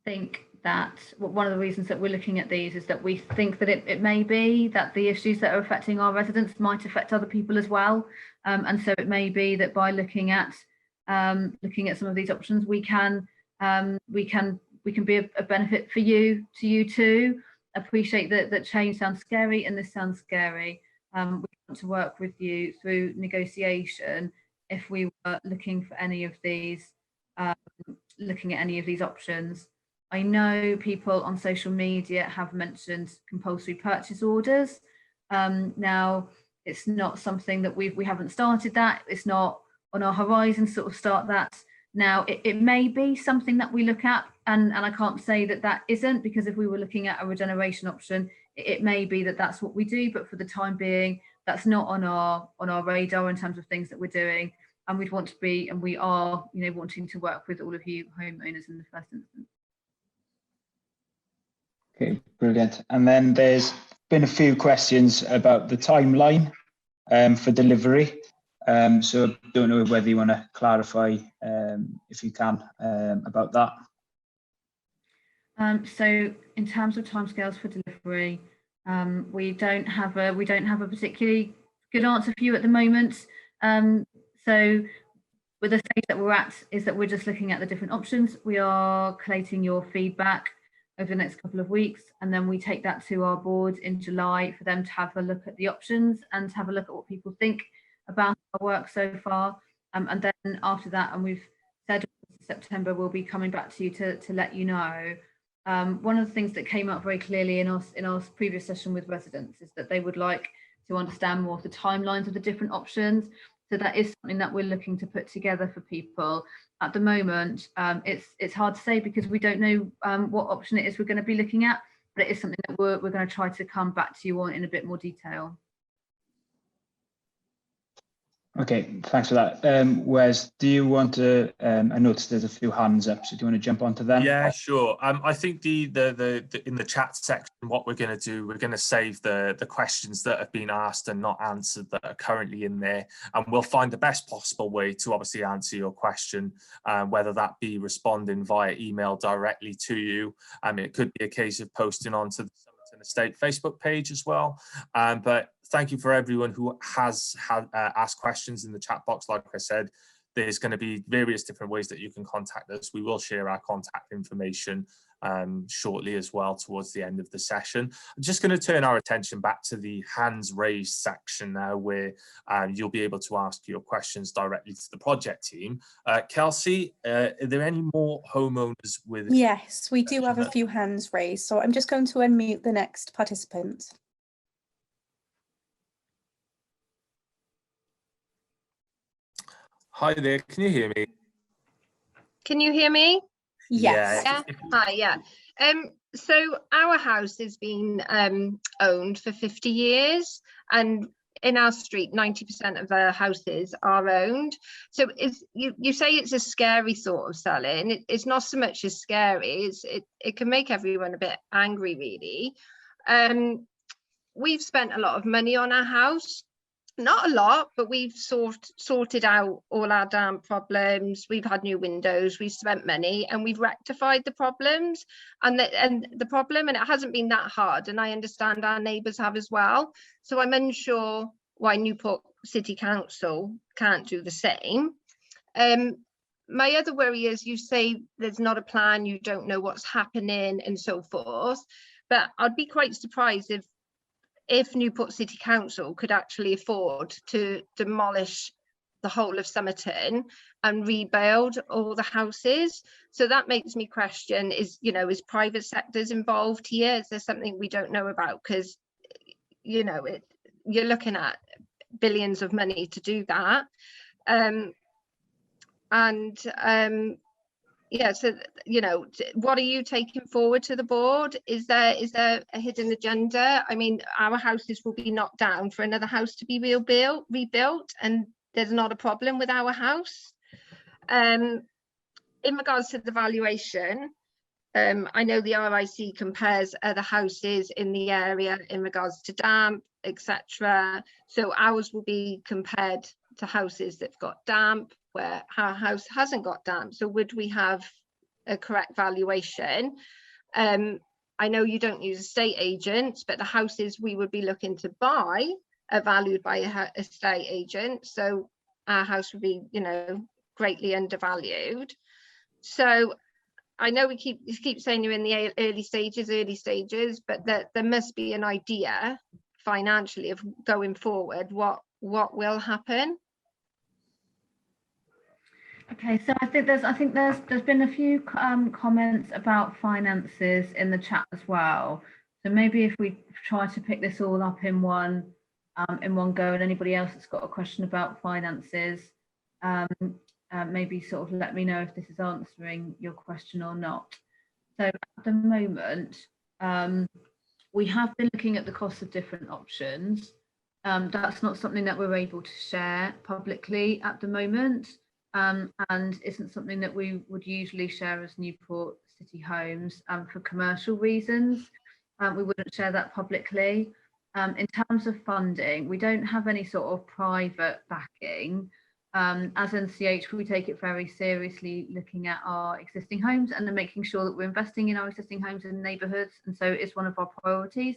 think that one of the reasons that we're looking at these is that we think that it may be that the issues that are affecting our residents might affect other people as well. And so it may be that by looking at some of these options, we can be a benefit for you too. Appreciate that change sounds scary and this sounds scary. We want to work with you through negotiation if we were looking for any of these, looking at any of these options. I know people on social media have mentioned compulsory purchase orders. Now, it's not something that we haven't started that. It's not on our horizon to sort of start that. Now, it may be something that we look at, and I can't say that isn't, because if we were looking at a regeneration option, it may be that that's what we do, but for the time being, that's not on our radar in terms of things that we're doing. And we'd want to be, and we are, wanting to work with all of you homeowners in the first instance. Okay, brilliant. And then there's been a few questions about the timeline for delivery. So I don't know whether you want to clarify, if you can, about that. So in terms of timescales for delivery, we don't have a particularly good answer for you at the moment. So with the stage that we're at is that we're just looking at the different options. We are collating your feedback over the next couple of weeks, and then we take that to our board in July for them to have a look at the options and have a look at what people think about our work so far. And then after that, and we've said September, we'll be coming back to you to let you know. One of the things that came up very clearly in our previous session with residents is that they would like to understand more of the timelines of the different options. So that is something that we're looking to put together for people. At the moment, it's hard to say because we don't know what option it is we're going to be looking at, but it is something that we're going to try to come back to you on in a bit more detail. Okay, thanks for that. Wes, do you want to? I noticed there's a few hands up, so do you want to jump onto them? Yeah, sure. I think the in the chat section, what we're going to do, we're going to save the questions that have been asked and not answered that are currently in there, and we'll find the best possible way to obviously answer your question, whether that be responding via email directly to you. It could be a case of posting onto the Somerton Estate Facebook page as well. But thank you for everyone who has asked questions in the chat box. Like I said, there's going to be various different ways that you can contact us. We will share our contact information shortly as well towards the end of the session. I'm just going to turn our attention back to the hands raised section now, where you'll be able to ask your questions directly to the project team. Kelsey, are there any more homeowners with? Yes, we do have a few hands raised. So I'm just going to unmute the next participant. Hi there, can you hear me? Can you hear me? Yes. Yeah. Hi, yeah. So our house has been owned for 50 years, and in our street 90% of our houses are owned. So you say it's a scary sort of selling. It's not so much as scary, it can make everyone a bit angry really. We've spent a lot of money on our house. Not a lot, but we've sorted out all our damp problems. We've had new windows, we've spent money, and we've rectified the problems and the problem, and it hasn't been that hard. And I understand our neighbours have as well. So I'm unsure why Newport City Council can't do the same. My other worry is you say there's not a plan, you don't know what's happening and so forth. But I'd be quite surprised if Newport City Council could actually afford to demolish the whole of Somerton and rebuild all the houses. So that makes me question, is private sectors involved here? Is there something we don't know about? Because, you're looking at billions of money to do that. Yeah, so, what are you taking forward to the board? Is there a hidden agenda? I mean, our houses will be knocked down for another house to be rebuilt, and there's not a problem with our house. In regards to the valuation, I know the RIC compares other houses in the area in regards to damp, etc. So ours will be compared to houses that've got damp, where our house hasn't got damp. So would we have a correct valuation? I know you don't use estate agents, but the houses we would be looking to buy are valued by a estate agent. So our house would be, you know, greatly undervalued. So I know you keep saying you're in the early stages, but there must be an idea financially of going forward, what will happen. Okay, so I think there's been a few comments about finances in the chat as well. So maybe if we try to pick this all up in one go, and anybody else that's got a question about finances, maybe sort of let me know if this is answering your question or not. So at the moment, we have been looking at the cost of different options. That's not something that we're able to share publicly at the moment. And isn't something that we would usually share as Newport City Homes for commercial reasons. We wouldn't share that publicly. In terms of funding, we don't have any sort of private backing. As NCH, we take it very seriously, looking at our existing homes and then making sure that we're investing in our existing homes and neighbourhoods. And so it's one of our priorities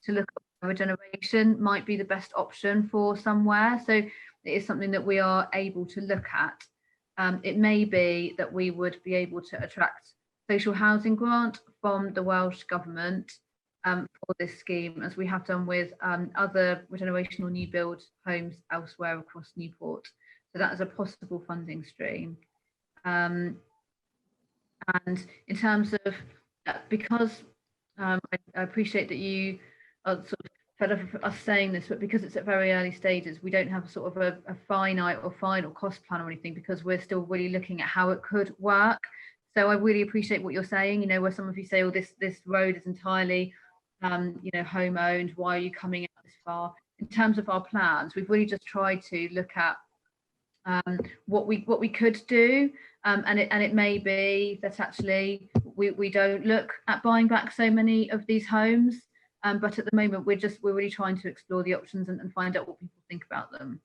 to look at regeneration might be the best option for somewhere. So it is something that we are able to look at. It may be that we would be able to attract social housing grant from the Welsh Government for this scheme, as we have done with other regeneration or new build homes elsewhere across Newport. So that is a possible funding stream. And in terms of, because I appreciate that you are sort of fed up of us saying this, but because it's at very early stages, we don't have sort of a finite or final cost plan or anything, because we're still really looking at how it could work. So I really appreciate what you're saying, you know, where some of you say, oh, this road is entirely, you know, home owned, why are you coming out this far? In terms of our plans, we've really just tried to look at what we could do, and it may be that actually we don't look at buying back so many of these homes. But at the moment, we're really trying to explore the options and find out what people think about them.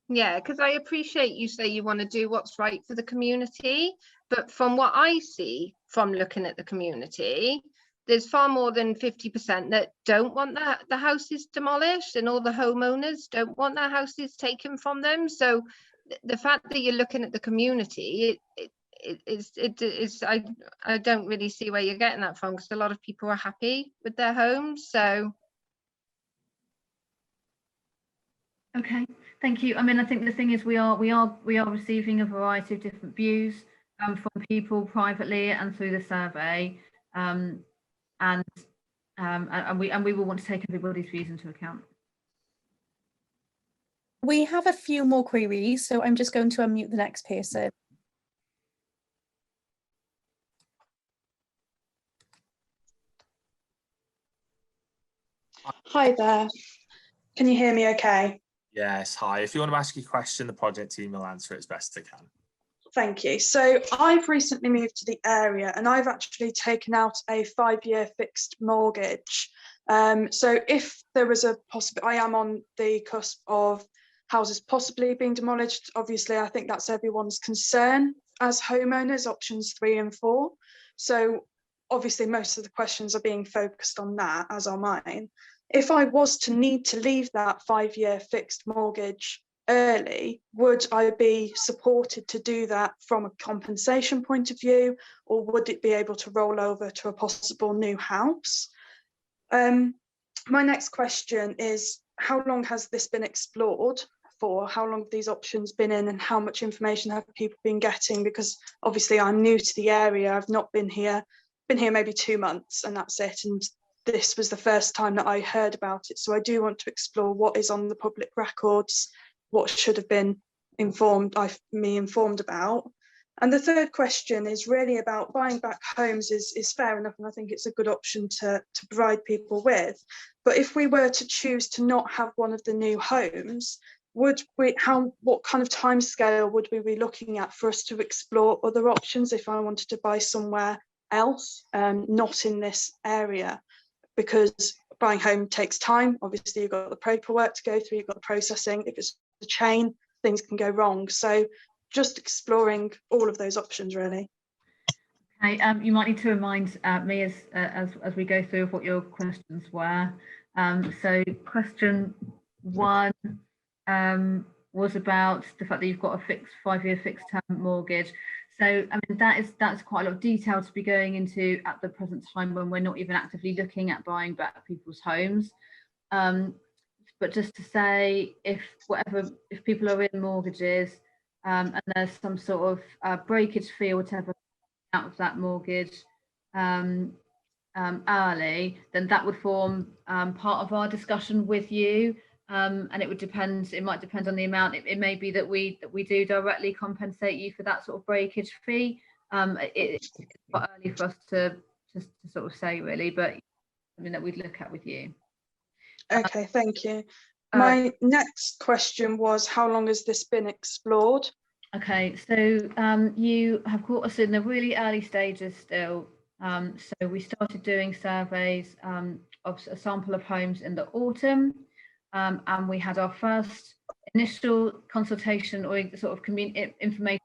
Yeah, because I appreciate you say you want to do what's right for the community, but from what I see from looking at the community, there's far more than 50% that don't want the houses demolished, and all the homeowners don't want their houses taken from them. So the fact that you're looking at the community, I don't really see where you're getting that from, because a lot of people are happy with their homes. So okay, thank you. I mean, I think the thing is we are receiving a variety of different views from people privately and through the survey, and we will want to take everybody's views into account. We have a few more queries, so I'm just going to unmute the next person. Hi there. Can you hear me okay? Yes, hi. If you want to ask your question, the project team will answer it as best they can. Thank you. So I've recently moved to the area and I've actually taken out a 5-year fixed mortgage. So if there was a possibility, I am on the cusp of houses possibly being demolished. Obviously, I think that's everyone's concern as homeowners, options 3 and 4. So obviously most of the questions are being focused on that, as are mine. If I was to need to leave that 5-year fixed mortgage early, would I be supported to do that from a compensation point of view, or would it be able to roll over to a possible new house? My next question is, how long has this been explored for? How long have these options been in, and how much information have people been getting? Because obviously I'm new to the area, I've not been here maybe 2 months and that's it, and this was the first time that I heard about it. So I do want to explore what is on the public records, what should have been informed about. And the third question is really about buying back homes is fair enough, and I think it's a good option to provide people with. But if we were to choose to not have one of the new homes, what kind of timescale would we be looking at for us to explore other options if I wanted to buy somewhere else, not in this area? Because buying home takes time. Obviously, you've got the paperwork to go through, you've got the processing. If it's a chain, things can go wrong. So just exploring all of those options, really. Okay, you might need to remind me as we go through what your questions were. So question 1 was about the fact that you've got a 5-year fixed term mortgage. So I mean that's quite a lot of detail to be going into at the present time when we're not even actively looking at buying back people's homes. But just to say, if people are in mortgages and there's some sort of breakage fee or whatever out of that mortgage early, then that would form part of our discussion with you, and it might depend on the amount. It may be that we do directly compensate you for that sort of breakage fee. It's quite early for us to sort of say really, but something that we'd look at with you. Okay, thank you. My next question was, how long has this been explored? Okay, so you have caught us in the really early stages still. So we started doing surveys of a sample of homes in the autumn, and we had our first initial consultation or sort of information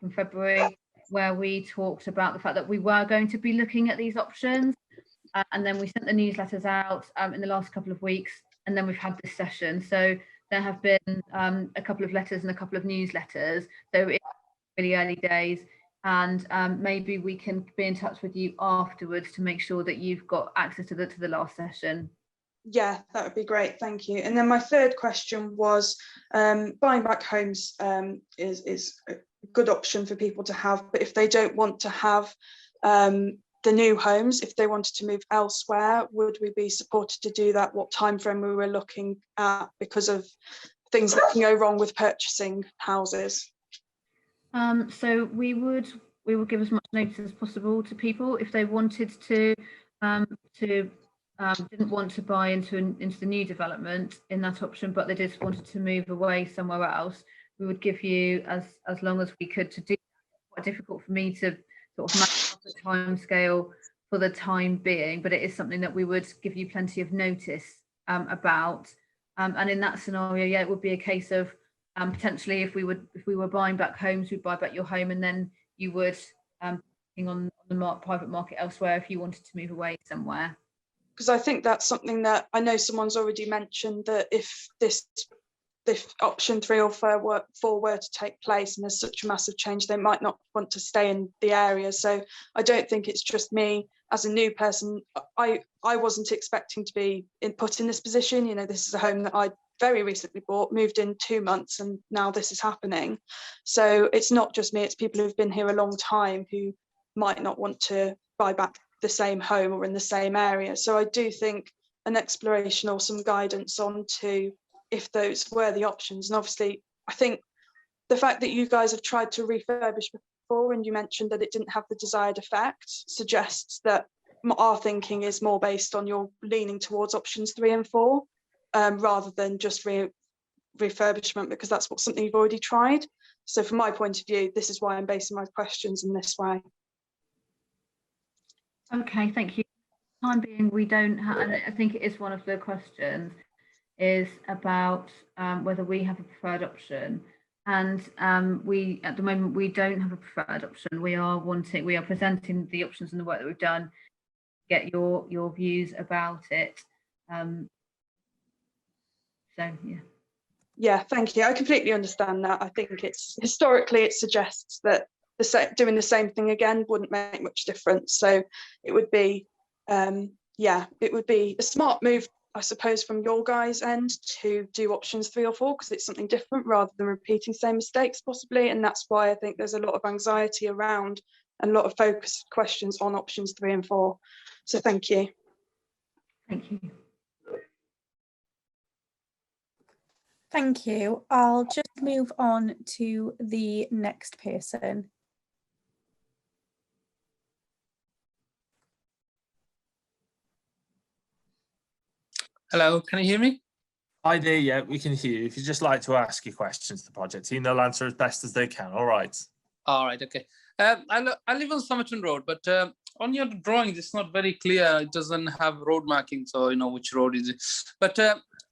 in February, where we talked about the fact that we were going to be looking at these options, and then we sent the newsletters out in the last couple of weeks, and then we've had this session. So there have been a couple of letters and a couple of newsletters. So it's really early days, and maybe we can be in touch with you afterwards to make sure that you've got access to the last session. Yeah, that would be great, thank you. And then my third question was, buying back homes is a good option for people to have, but if they don't want to have the new homes, if they wanted to move elsewhere, would we be supported to do that? What time frame we were looking at, because of things that can go wrong with purchasing houses? So we would give as much notice as possible to people if they wanted to didn't want to buy into the new development in that option, but they just wanted to move away somewhere else. We would give you as long as we could to do. It's quite difficult for me to sort of match up the time scale for the time being, but it is something that we would give you plenty of notice about. And in that scenario, yeah, it would be a case of potentially if we were buying back homes, we'd buy back your home, and then you would on the private market elsewhere if you wanted to move away somewhere. Because I think that's something that I know someone's already mentioned, that if option 3 or 4 were to take place and there's such a massive change, they might not want to stay in the area. So I don't think it's just me as a new person. I wasn't expecting to be put in this position. You know, this is a home that I very recently bought, moved in 2 months, and now this is happening. So it's not just me, it's people who've been here a long time who might not want to buy back the same home or in the same area. So I do think an exploration or some guidance on to if those were the options. And obviously I think the fact that you guys have tried to refurbish before, and you mentioned that it didn't have the desired effect, suggests that our thinking is more based on your leaning towards options 3 and 4 rather than just refurbishment, because that's something you've already tried. So from my point of view, this is why I'm basing my questions in this way. Okay, thank you. For the time being, we don't have, and I think it is one of the questions, is about whether we have a preferred option. And we, at the moment, we don't have a preferred option. We are presenting the options and the work that we've done, get your views about it. So yeah. Yeah, thank you. I completely understand that. I think it's historically it suggests that doing the same thing again wouldn't make much difference. So it would be, it would be a smart move, I suppose, from your guys' end to do options 3 or 4, because it's something different rather than repeating same mistakes possibly. And that's why I think there's a lot of anxiety around and a lot of focused questions on options 3 and 4. So thank you. Thank you. Thank you. I'll just move on to the next person. Hello, can you hear me? Hi there, yeah, we can hear you. If you'd just like to ask your questions to the project team, they'll answer as best as they can. All right. All right, okay. I live on Somerton Road, but on your drawings, it's not very clear. It doesn't have road marking, so you know which road is it. But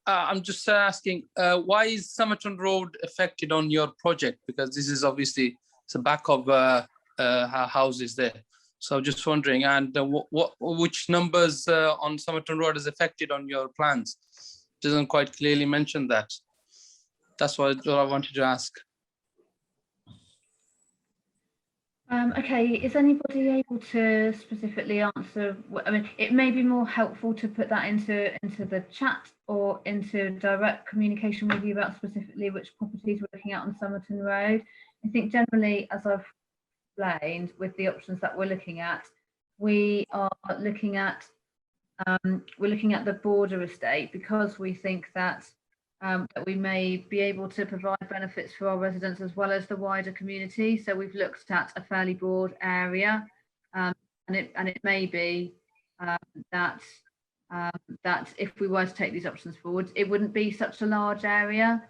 I'm just asking, why is Somerton Road affected on your project? Because this is obviously the back of houses there. So just wondering, and which numbers on Somerton Road is affected on your plans? Doesn't quite clearly mention that. That's what I wanted to ask. Okay, is anybody able to specifically answer? I mean, it may be more helpful to put that into the chat or into direct communication with you about specifically which properties we're looking at on Somerton Road. I think generally, as I've explained, with the options that we're looking at, we are looking at the border estate because we think that that we may be able to provide benefits for our residents as well as the wider community. So we've looked at a fairly broad area, and it may be that if we were to take these options forward, it wouldn't be such a large area.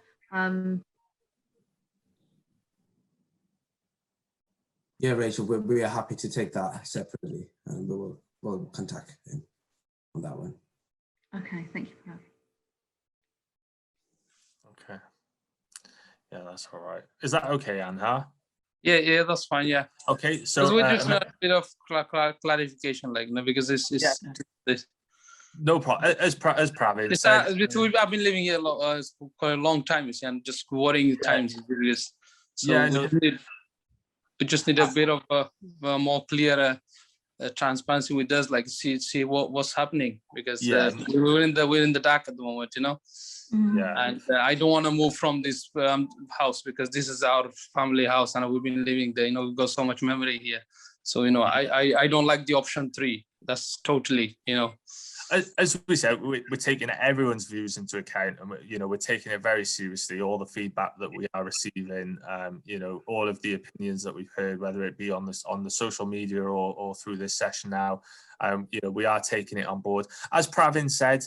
Yeah, Rachel, we are happy to take that separately, and we'll contact him on that one. Okay, thank you for that. Okay. Yeah, that's all right. Is that okay, Anha? Yeah, that's fine. Yeah. Okay, so we just need a bit of clarification, like, because it's this. No problem. As Pravin said, I've been living here quite a long time, you see, and just worrying the times is so yeah, we just need a bit of a more clear transparency with us, like see what's happening, because we're in the dark at the moment, you know. Yeah. And I don't want to move from this house, because this is our family house and we've been living there, you know. We've got so much memory here, so, you know, I don't like the option 3. That's totally, you know. As we said, we're taking everyone's views into account, and we're taking it very seriously. All the feedback that we are receiving, all of the opinions that we've heard, whether it be on the social media or through this session now, we are taking it on board. As Pravin said,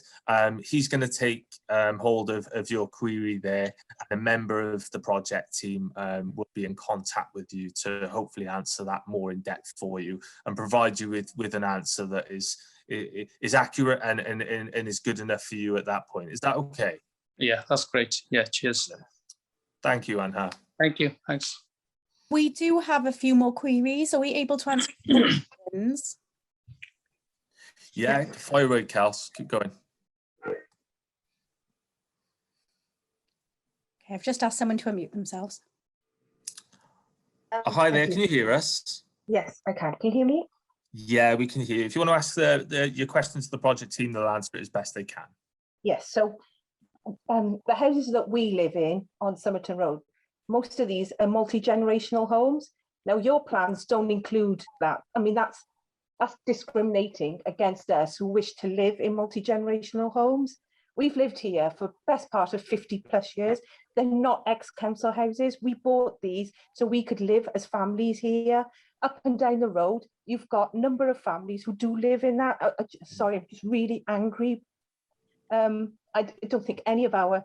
he's going to take hold of your query there, and a member of the project team will be in contact with you to hopefully answer that more in depth for you and provide you with an answer that is accurate and is good enough for you at that point. Is that okay? Yeah, that's great. Yeah, cheers. Thank you, Anha. Thank you. Thanks. We do have a few more queries. Are we able to answer questions? Yeah, fire away, Kels. Keep going. Okay, I've just asked someone to unmute themselves. Hi there, can you hear us? Yes, I can. Can you hear me? Yeah, we can hear you. If you want to ask your questions to the project team, they'll answer it as best they can. Yes, so the houses that we live in on Somerton Road, most of these are multi-generational homes. Now, your plans don't include that. I mean, that's discriminating against us who wish to live in multi-generational homes. We've lived here for the best part of 50 plus years. They're not ex-council houses. We bought these so we could live as families here. Up and down the road, you've got a number of families who do live in that. Sorry, I'm just really angry. I don't think any of our,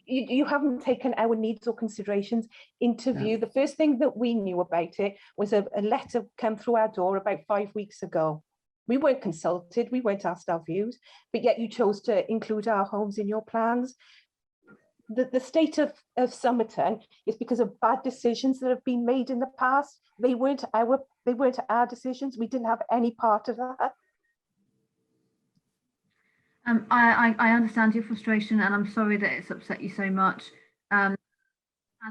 you haven't taken our needs or considerations into view. The first thing that we knew about it was a letter came through our door about 5 weeks ago. We weren't consulted, we weren't asked our views, but yet you chose to include our homes in your plans. The state of Somerton is because of bad decisions that have been made in the past. They weren't our decisions. We didn't have any part of that. I understand your frustration, and I'm sorry that it's upset you so much. As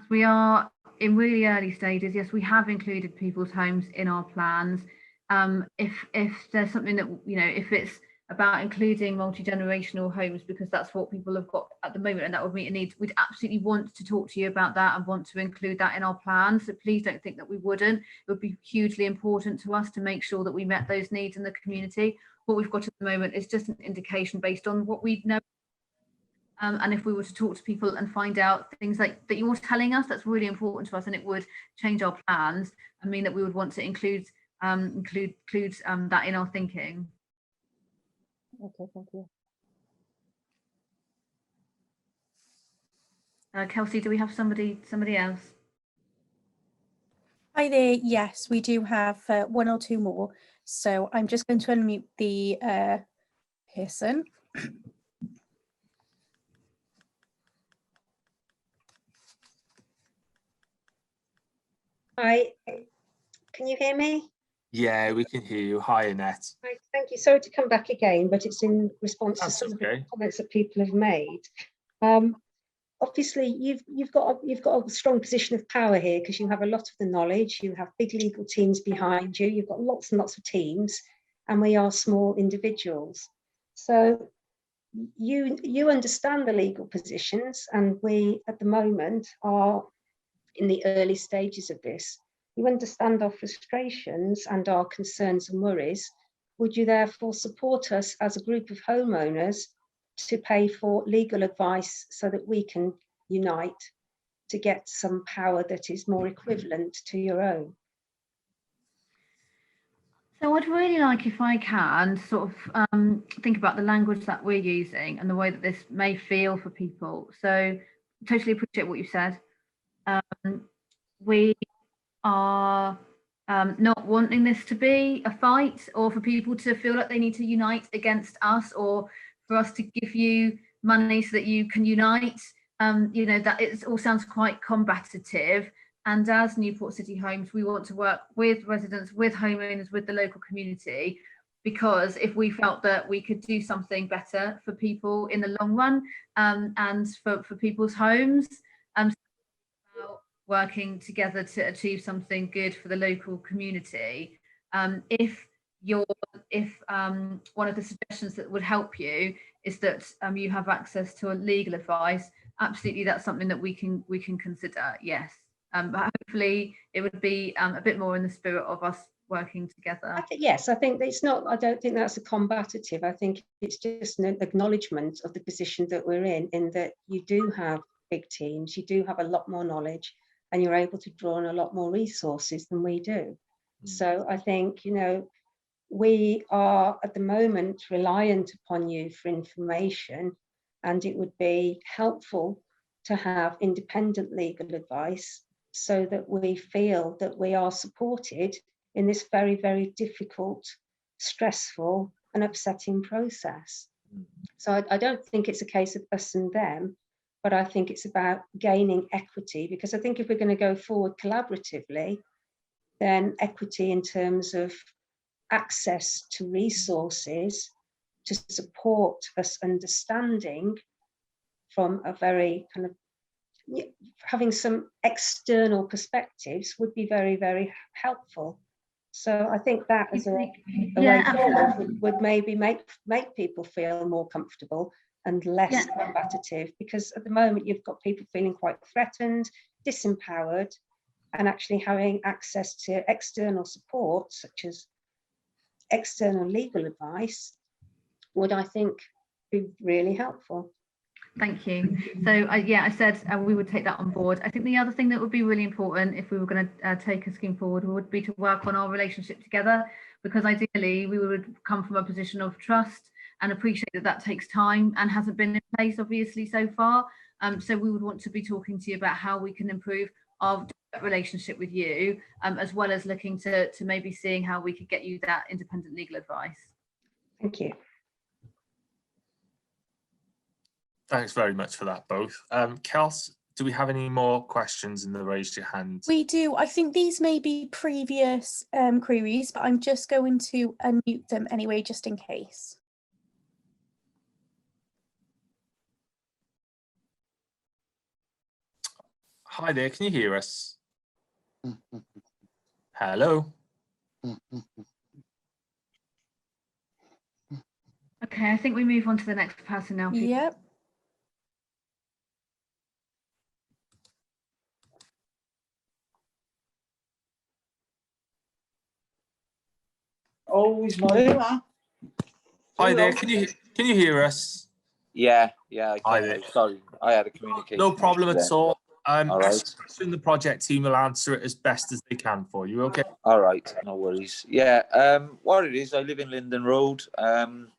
we are in really early stages, yes, we have included people's homes in our plans. If there's something that, if it's about including multi-generational homes because that's what people have got at the moment and that would meet a need, we'd absolutely want to talk to you about that and want to include that in our plans. So please don't think that we wouldn't. It would be hugely important to us to make sure that we met those needs in the community. What we've got at the moment is just an indication based on what we know. And if we were to talk to people and find out things like that you're telling us, that's really important to us, and it would change our plans and mean that we would want to include that in our thinking. Okay, thank you. Kelsey, do we have somebody else? Hi there. Yes, we do have one or two more. So I'm just going to unmute the person. Hi, Can you hear me? Yeah, we can hear you. Hi, Annette. Right, thank you. Sorry to come back again, but it's in response That's to some of okay. the comments that people have made. Obviously, you've got a strong position of power here because you have a lot of the knowledge. You have big legal teams behind you. You've got lots and lots of teams, and we are small individuals. So you understand the legal positions, and we at the moment are in the early stages of this. You understand our frustrations and our concerns and worries. Would you therefore support us as a group of homeowners to pay for legal advice so that we can unite to get some power that is more equivalent to your own? So I'd really like, if I can, sort of think about the language that we're using and the way that this may feel for people. So totally appreciate what you said. We are not wanting this to be a fight or for people to feel like they need to unite against us or for us to give you money so that you can unite. You know, that it all sounds quite combative. And as Newport City Homes, we want to work with residents, with homeowners, with the local community, because if we felt that we could do something better for people in the long run and for people's homes, working together to achieve something good for the local community. If one of the suggestions that would help you is that you have access to a legal advice, absolutely, that's something that we can consider. Yes, but hopefully it would be a bit more in the spirit of us working together. Yes, I think it's not. I don't think that's a combative. I think it's just an acknowledgement of the position that we're in that you do have big teams, you do have a lot more knowledge, and you're able to draw on a lot more resources than we do. So I think, you know, we are at the moment reliant upon you for information, and it would be helpful to have independent legal advice so that we feel that we are supported in this very, very difficult, stressful and upsetting process. So I don't think it's a case of us and them, but I think it's about gaining equity, because I think if we're going to go forward collaboratively, then equity in terms of access to resources to support us understanding from a very kind of having some external perspectives would be very, very helpful. So I think that as a way forward would maybe make people feel more comfortable and less combative, because at the moment you've got people feeling quite threatened, disempowered, and actually having access to external support, such as external legal advice, would, I think, be really helpful. Thank you. So yeah, I said we would take that on board. I think the other thing that would be really important if we were going to take a scheme forward would be to work on our relationship together, because ideally we would come from a position of trust and appreciate that that takes time and hasn't been in place obviously so far. So we would want to be talking to you about how we can improve our relationship with you, as well as looking to maybe seeing how we could get you that independent legal advice. Thank you. Thanks very much for that, both. Kels, do we have any more questions in the raise your hand? We do. I think these may be previous queries, but I'm just going to unmute them anyway, just in case. Hi there, can you hear us? Hello? Okay, I think we move on to the next person now. Please. Yep. Always my Hi there, can you hear us? Yeah, I Hi can. there. Sorry, I had a communication. No problem at all. All right. Soon the project team will answer it as best as they can for you. Okay. All right, no worries. Yeah, what it is, I live in Linden Road, and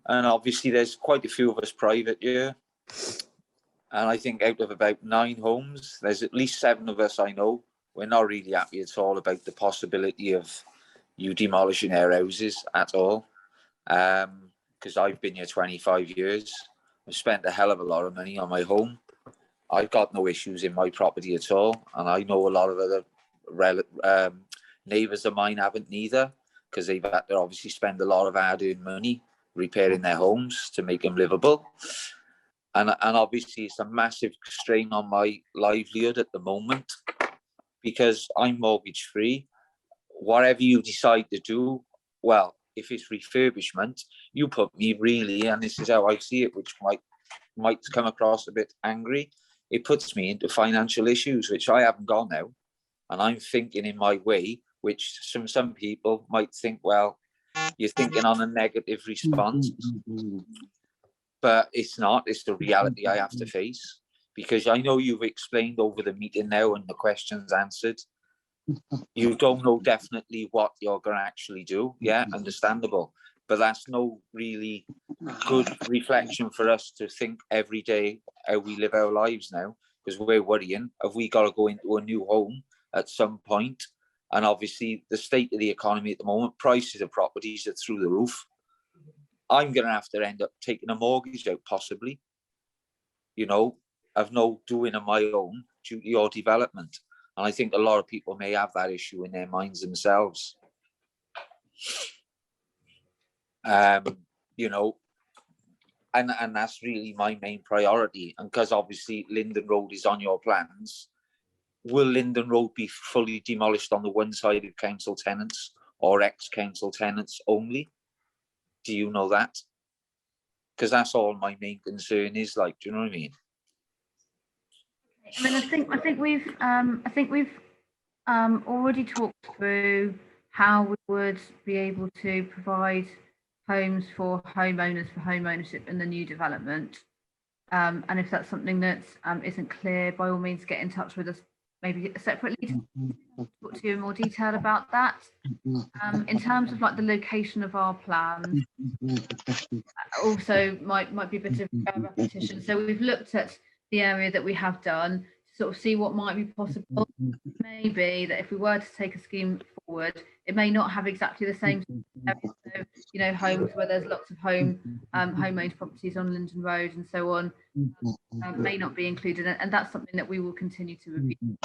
obviously there's quite a few of us private here, and I think out of about 9 homes, there's at least 7 of us I know. We're not really happy at all about the possibility of you demolishing our houses at all, because I've been here 25 years. I've spent a hell of a lot of money on my home. I've got no issues in my property at all, and I know a lot of other Neighbours of mine haven't neither, because they've had to obviously spend a lot of hard-earned money repairing their homes to make them livable. And obviously it's a massive strain on my livelihood at the moment, because I'm mortgage free. Whatever you decide to do, well, if it's refurbishment, you put me really, and this is how I see it, which might come across a bit angry, it puts me into financial issues, which I haven't got now. And I'm thinking in my way, which some people might think, well, you're thinking on a negative response. But it's not, it's the reality I have to face. Because I know you've explained over the meeting now and the questions answered. You don't know definitely what you're going to actually do. Yeah, understandable. But that's no really good reflection for us to think every day how we live our lives now. Because we're worrying, have we got to go into a new home at some point? And obviously the state of the economy at the moment, prices of properties are through the roof. I'm going to have to end up taking a mortgage out, possibly, you know, of no doing on my own due to your development. And I think a lot of people may have that issue in their minds themselves. You know, and that's really my main priority. And because obviously Linden Road is on your plans, will Linden Road be fully demolished on the one side of council tenants or ex-council tenants only? Do you know that? Because that's all my main concern is, like, do you know what I mean? I mean, I think we've already talked through how we would be able to provide homes for homeowners for home ownership in the new development. And if that's something that isn't clear, by all means, get in touch with us, maybe separately, to talk to you in more detail about that. In terms of like the location of our plans, also might be a bit of repetition. So we've looked at the area that we have done to sort of see what might be possible. Maybe that if we were to take a scheme forward, it may not have exactly the same, so, you know, homes where there's lots of home-owned properties on Linden Road and so on, may not be included, and that's something that we will continue to review.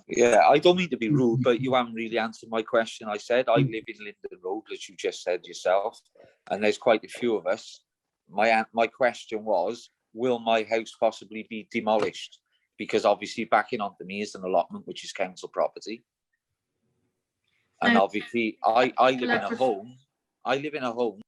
Yeah, I don't mean to be rude, but you haven't really answered my question. I said I live in Linden Road, as you just said yourself, and there's quite a few of us. My question was, will my house possibly be demolished? Because obviously backing onto me is an allotment, which is council property. And obviously I live in a home. I live in a home.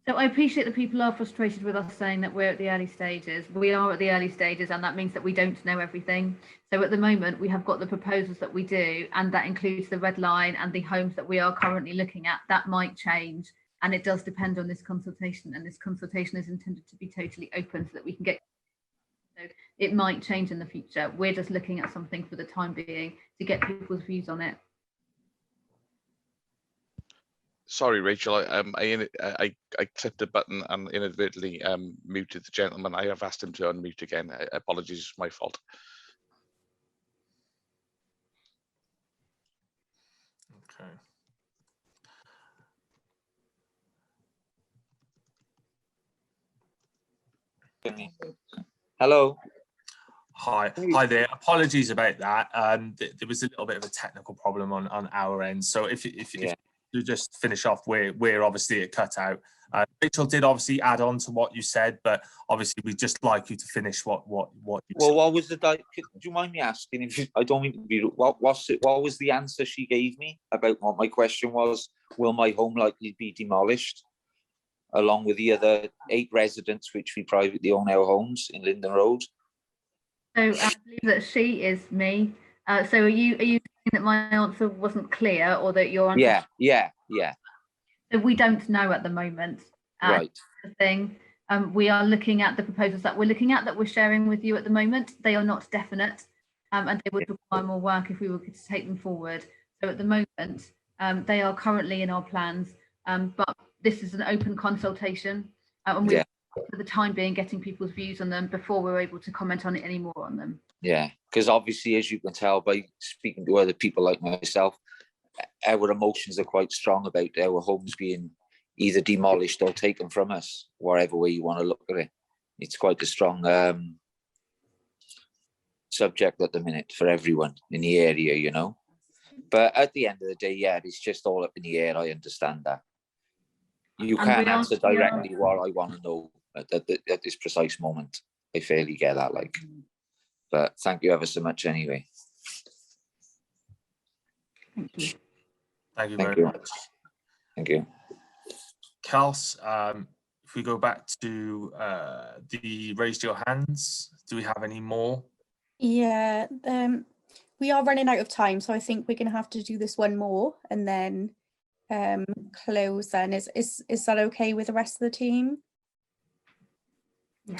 So I appreciate that people are frustrated with us saying that we're at the early stages. We are at the early stages, and that means that we don't know everything. So at the moment, we have got the proposals that we do, and that includes the red line and the homes that we are currently looking at. That might change, and it does depend on this consultation, and this consultation is intended to be totally open so that we can get. So it might change in the future. We're just looking at something for the time being to get people's views on it. Sorry, Rachel, I clicked the button and inadvertently muted the gentleman. I have asked him to unmute again. Apologies, it's my fault. Okay. Hello. Hi there. Apologies about that. There was a little bit of a technical problem on our end. So if you just finish off where obviously it cut out. Rachel did obviously add on to what you said, but obviously we'd just like you to finish what you said. What was the? Do you mind me asking? If I don't mean to be. What was the answer she gave me about what my question was? Will my home likely be demolished, along with the other 8 residents which we privately own our homes in Linden Road? So I believe that she is me. So are you saying that my answer wasn't clear, or that your answer? Yeah. So we don't know at the moment. Right. The thing. We are looking at the proposals that we're looking at, that we're sharing with you at the moment. They are not definite, and they would require more work if we were to take them forward. So at the moment, they are currently in our plans, but this is an open consultation, and we're for the time being getting people's views on them before we're able to comment on it any more on them. Yeah, because obviously, as you can tell by speaking to other people like myself, our emotions are quite strong about our homes being either demolished or taken from us, whatever way you want to look at it. It's quite a strong subject at the minute for everyone in the area, you know. But at the end of the day, yeah, it's just all up in the air. I understand that. You can't answer directly what I want to know at this precise moment. I fairly get that, like. But thank you ever so much anyway. Thank you. Thank you very much. Thank you. Kels, if we go back to the raised your hands, do we have any more? Yeah, we are running out of time, so I think we're going to have to do this one more and then close then. Is that okay with the rest of the team? Yeah.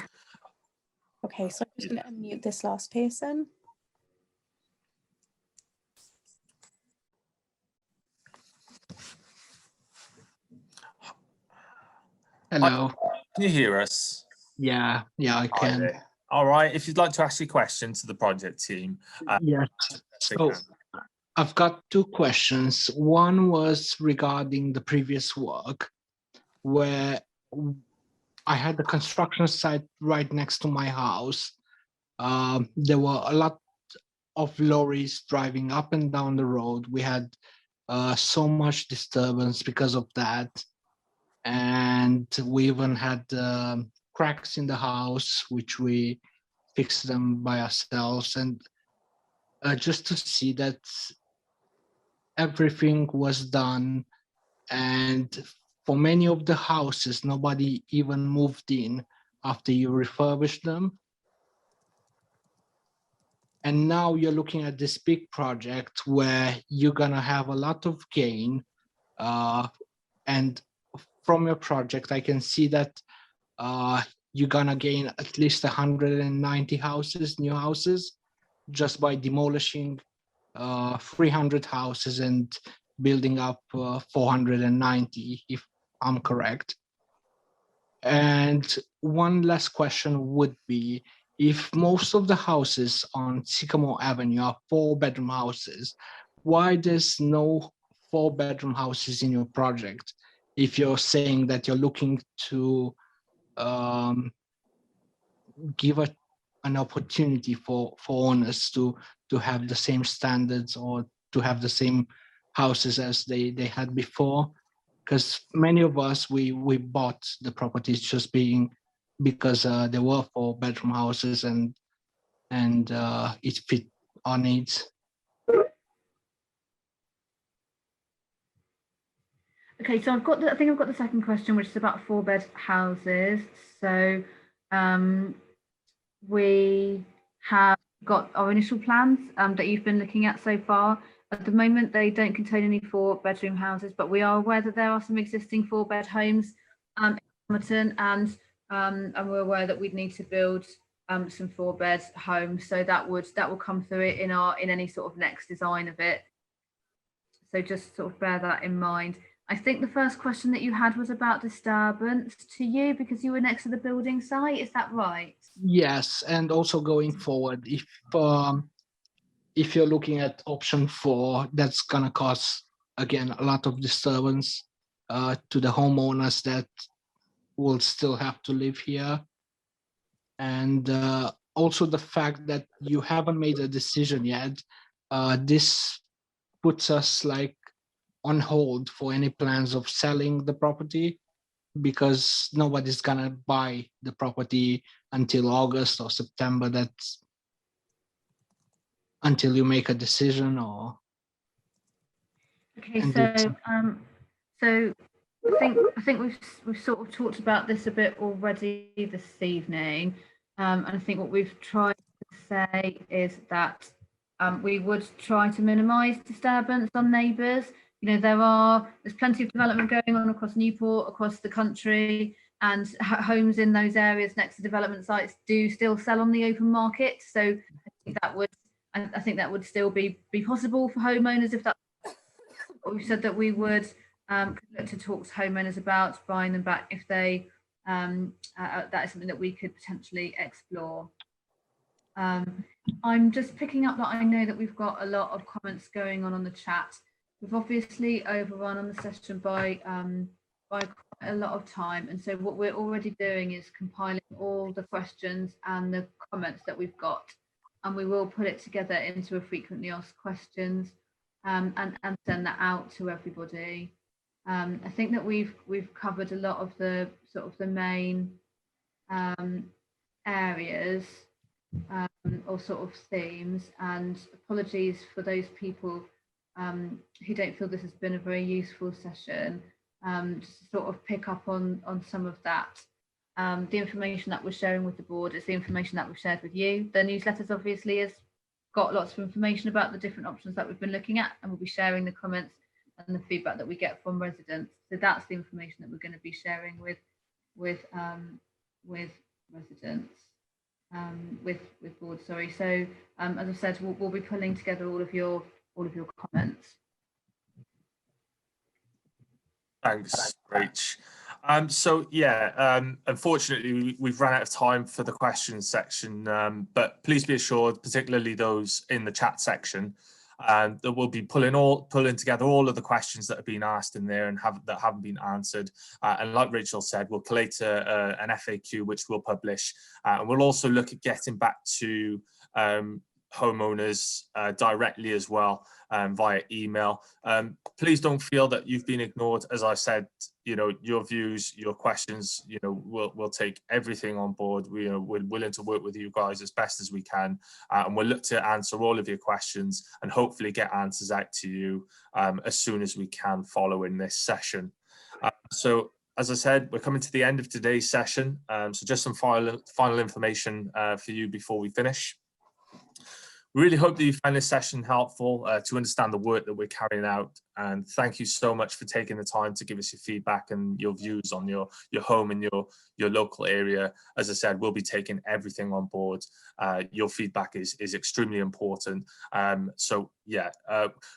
Okay, so I'm just going to unmute this last person. Hello. Can you hear us? Yeah, I can. All right. If you'd like to ask your question to the project team. Yes. So I've got two questions. One was regarding the previous work where I had the construction site right next to my house. There were a lot of lorries driving up and down the road. We had so much disturbance because of that. And we even had cracks in the house, which we fixed them by ourselves. And just to see that everything was done, and for many of the houses, nobody even moved in after you refurbished them. And now you're looking at this big project where you're gonna have a lot of gain, and from your project, I can see that you're gonna gain at least 190 houses, new houses, just by demolishing 300 houses and building up 490, if I'm correct. And one last question would be, if most of the houses on Sycamore Avenue are 4-bedroom houses, why there's no 4-bedroom houses in your project? If you're saying that you're looking to give an opportunity for owners to have the same standards or to have the same houses as they had before, because many of us we bought the properties just because they were 4-bedroom houses and it fit our needs. Okay, so I think I've got the second question, which is about 4-bed houses. So we have got our initial plans that you've been looking at so far. At the moment, they don't contain any 4-bedroom houses, but we are aware that there are some existing 4-bed homes in Somerton, and we're aware that we'd need to build some 4-bed homes. So that will come through it in any sort of next design of it. So just sort of bear that in mind. I think the first question that you had was about disturbance to you because you were next to the building site. Is that right? Yes, and also going forward, if you're looking at option 4, that's gonna cause again a lot of disturbance to the homeowners that will still have to live here, and also the fact that you haven't made a decision yet. This puts us like on hold for any plans of selling the property, because nobody's gonna buy the property until August or September. That's until you make a decision. Or okay, so I think we've sort of talked about this a bit already this evening, and I think what we've tried to say is that we would try to minimise disturbance on neighbours. You know, there's plenty of development going on across Newport, across the country, and homes in those areas next to development sites do still sell on the open market. So I think that would still be possible for homeowners if that's what we've said that we would look to talk to homeowners about buying them back if they that is something that we could potentially explore. I'm just picking up that I know that we've got a lot of comments going on the chat. We've obviously overrun on the session by quite a lot of time, and so what we're already doing is compiling all the questions and the comments that we've got. and we will put it together into a frequently asked questions and send that out to everybody. I think that we've covered a lot of the sort of the main areas or sort of themes, and apologies for those people who don't feel this has been a very useful session. Just to sort of pick up on some of that. The information that we're sharing with the board is the information that we've shared with you. The newsletters obviously has got lots of information about the different options that we've been looking at, and we'll be sharing the comments and the feedback that we get from residents. So that's the information that we're going to be sharing with residents, with board. Sorry. So as I said, we'll be pulling together all of your comments. Thanks, Rach. So yeah, unfortunately we've run out of time for the questions section, but please be assured, particularly those in the chat section, that we'll be pulling together all of the questions that have been asked in there and that haven't been answered. And like Rachel said, we'll collate an FAQ which we'll publish, and we'll also look at getting back to homeowners directly as well, via email. Please don't feel that you've been ignored. As I said, your views, your questions, we'll take everything on board. We're willing to work with you guys as best as we can, and we'll look to answer all of your questions and hopefully get answers out to you as soon as we can following this session. So as I said, we're coming to the end of today's session. So just some final information for you before we finish. We really hope that you find this session helpful to understand the work that we're carrying out, and thank you so much for taking the time to give us your feedback and your views on your home and your local area. As I said, we'll be taking everything on board. Your feedback is extremely important. So yeah,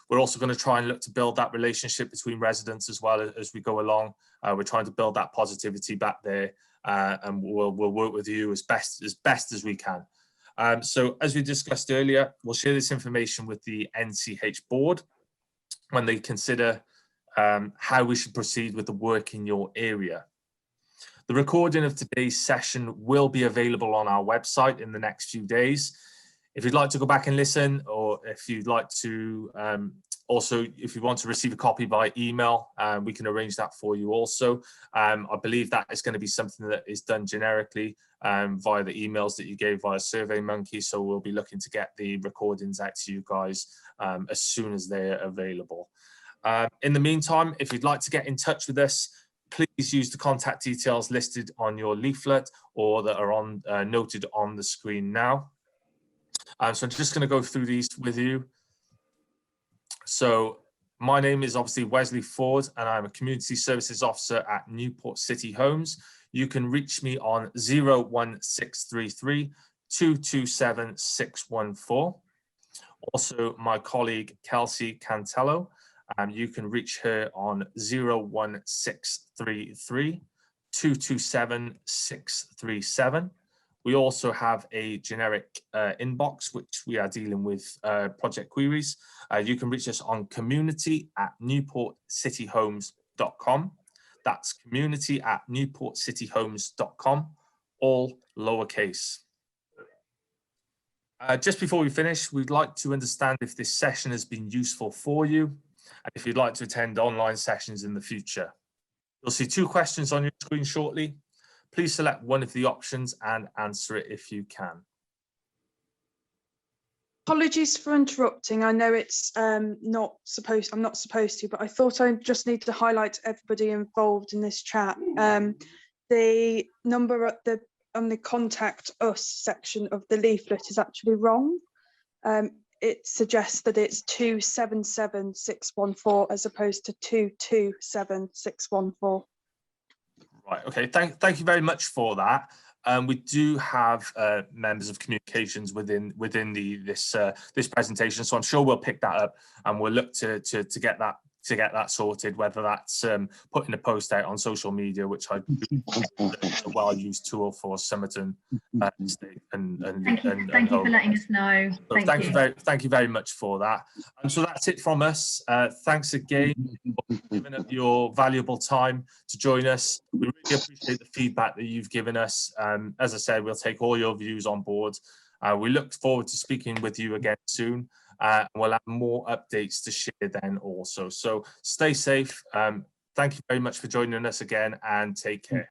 we're also going to try and look to build that relationship between residents as well as we go along. We're trying to build that positivity back there, and we'll work with you as best as we can. So as we discussed earlier, we'll share this information with the NCH board when they consider how we should proceed with the work in your area. The recording of today's session will be available on our website in the next few days. If you'd like to go back and listen, or if you'd like to also, if you want to receive a copy by email, we can arrange that for you also. I believe that is going to be something that is done generically via the emails that you gave via SurveyMonkey. So we'll be looking to get the recordings out to you guys as soon as they're available. In the meantime, if you'd like to get in touch with us, please use the contact details listed on your leaflet or that are noted on the screen now. So I'm just going to go through these with you. So my name is obviously Wesley Ford, and I'm a Community Services Officer at Newport City Homes. You can reach me on 01633 227 614. Also, my colleague Kelsey Cantello, you can reach her on 01633 227 637. We also have a generic inbox, which we are dealing with project queries. You can reach us on community@newportcityhomes.com. That's community@newportcityhomes.com, all lowercase. Just before we finish, we'd like to understand if this session has been useful for you, and if you'd like to attend online sessions in the future. You'll see 2 questions on your screen shortly. Please select one of the options and answer it if you can. Apologies for interrupting. I know it's I'm not supposed to, but I thought I just need to highlight everybody involved in this chat. The number on the contact us section of the leaflet is actually wrong. It suggests that it's 277614 as opposed to 227614. Right, okay, thank you very much for that. We do have members of communications within this presentation, so I'm sure we'll pick that up and we'll look to get that sorted, whether that's putting a post out on social media, which I do is a well-used tool for Somerton Estate and thank you for letting us know. So thank you very much for that. And so that's it from us. Thanks again for giving up your valuable time to join us. We really appreciate the feedback that you've given us. As I said, we'll take all your views on board. We look forward to speaking with you again soon. We'll have more updates to share then also. So stay safe. Thank you very much for joining us again, and take care.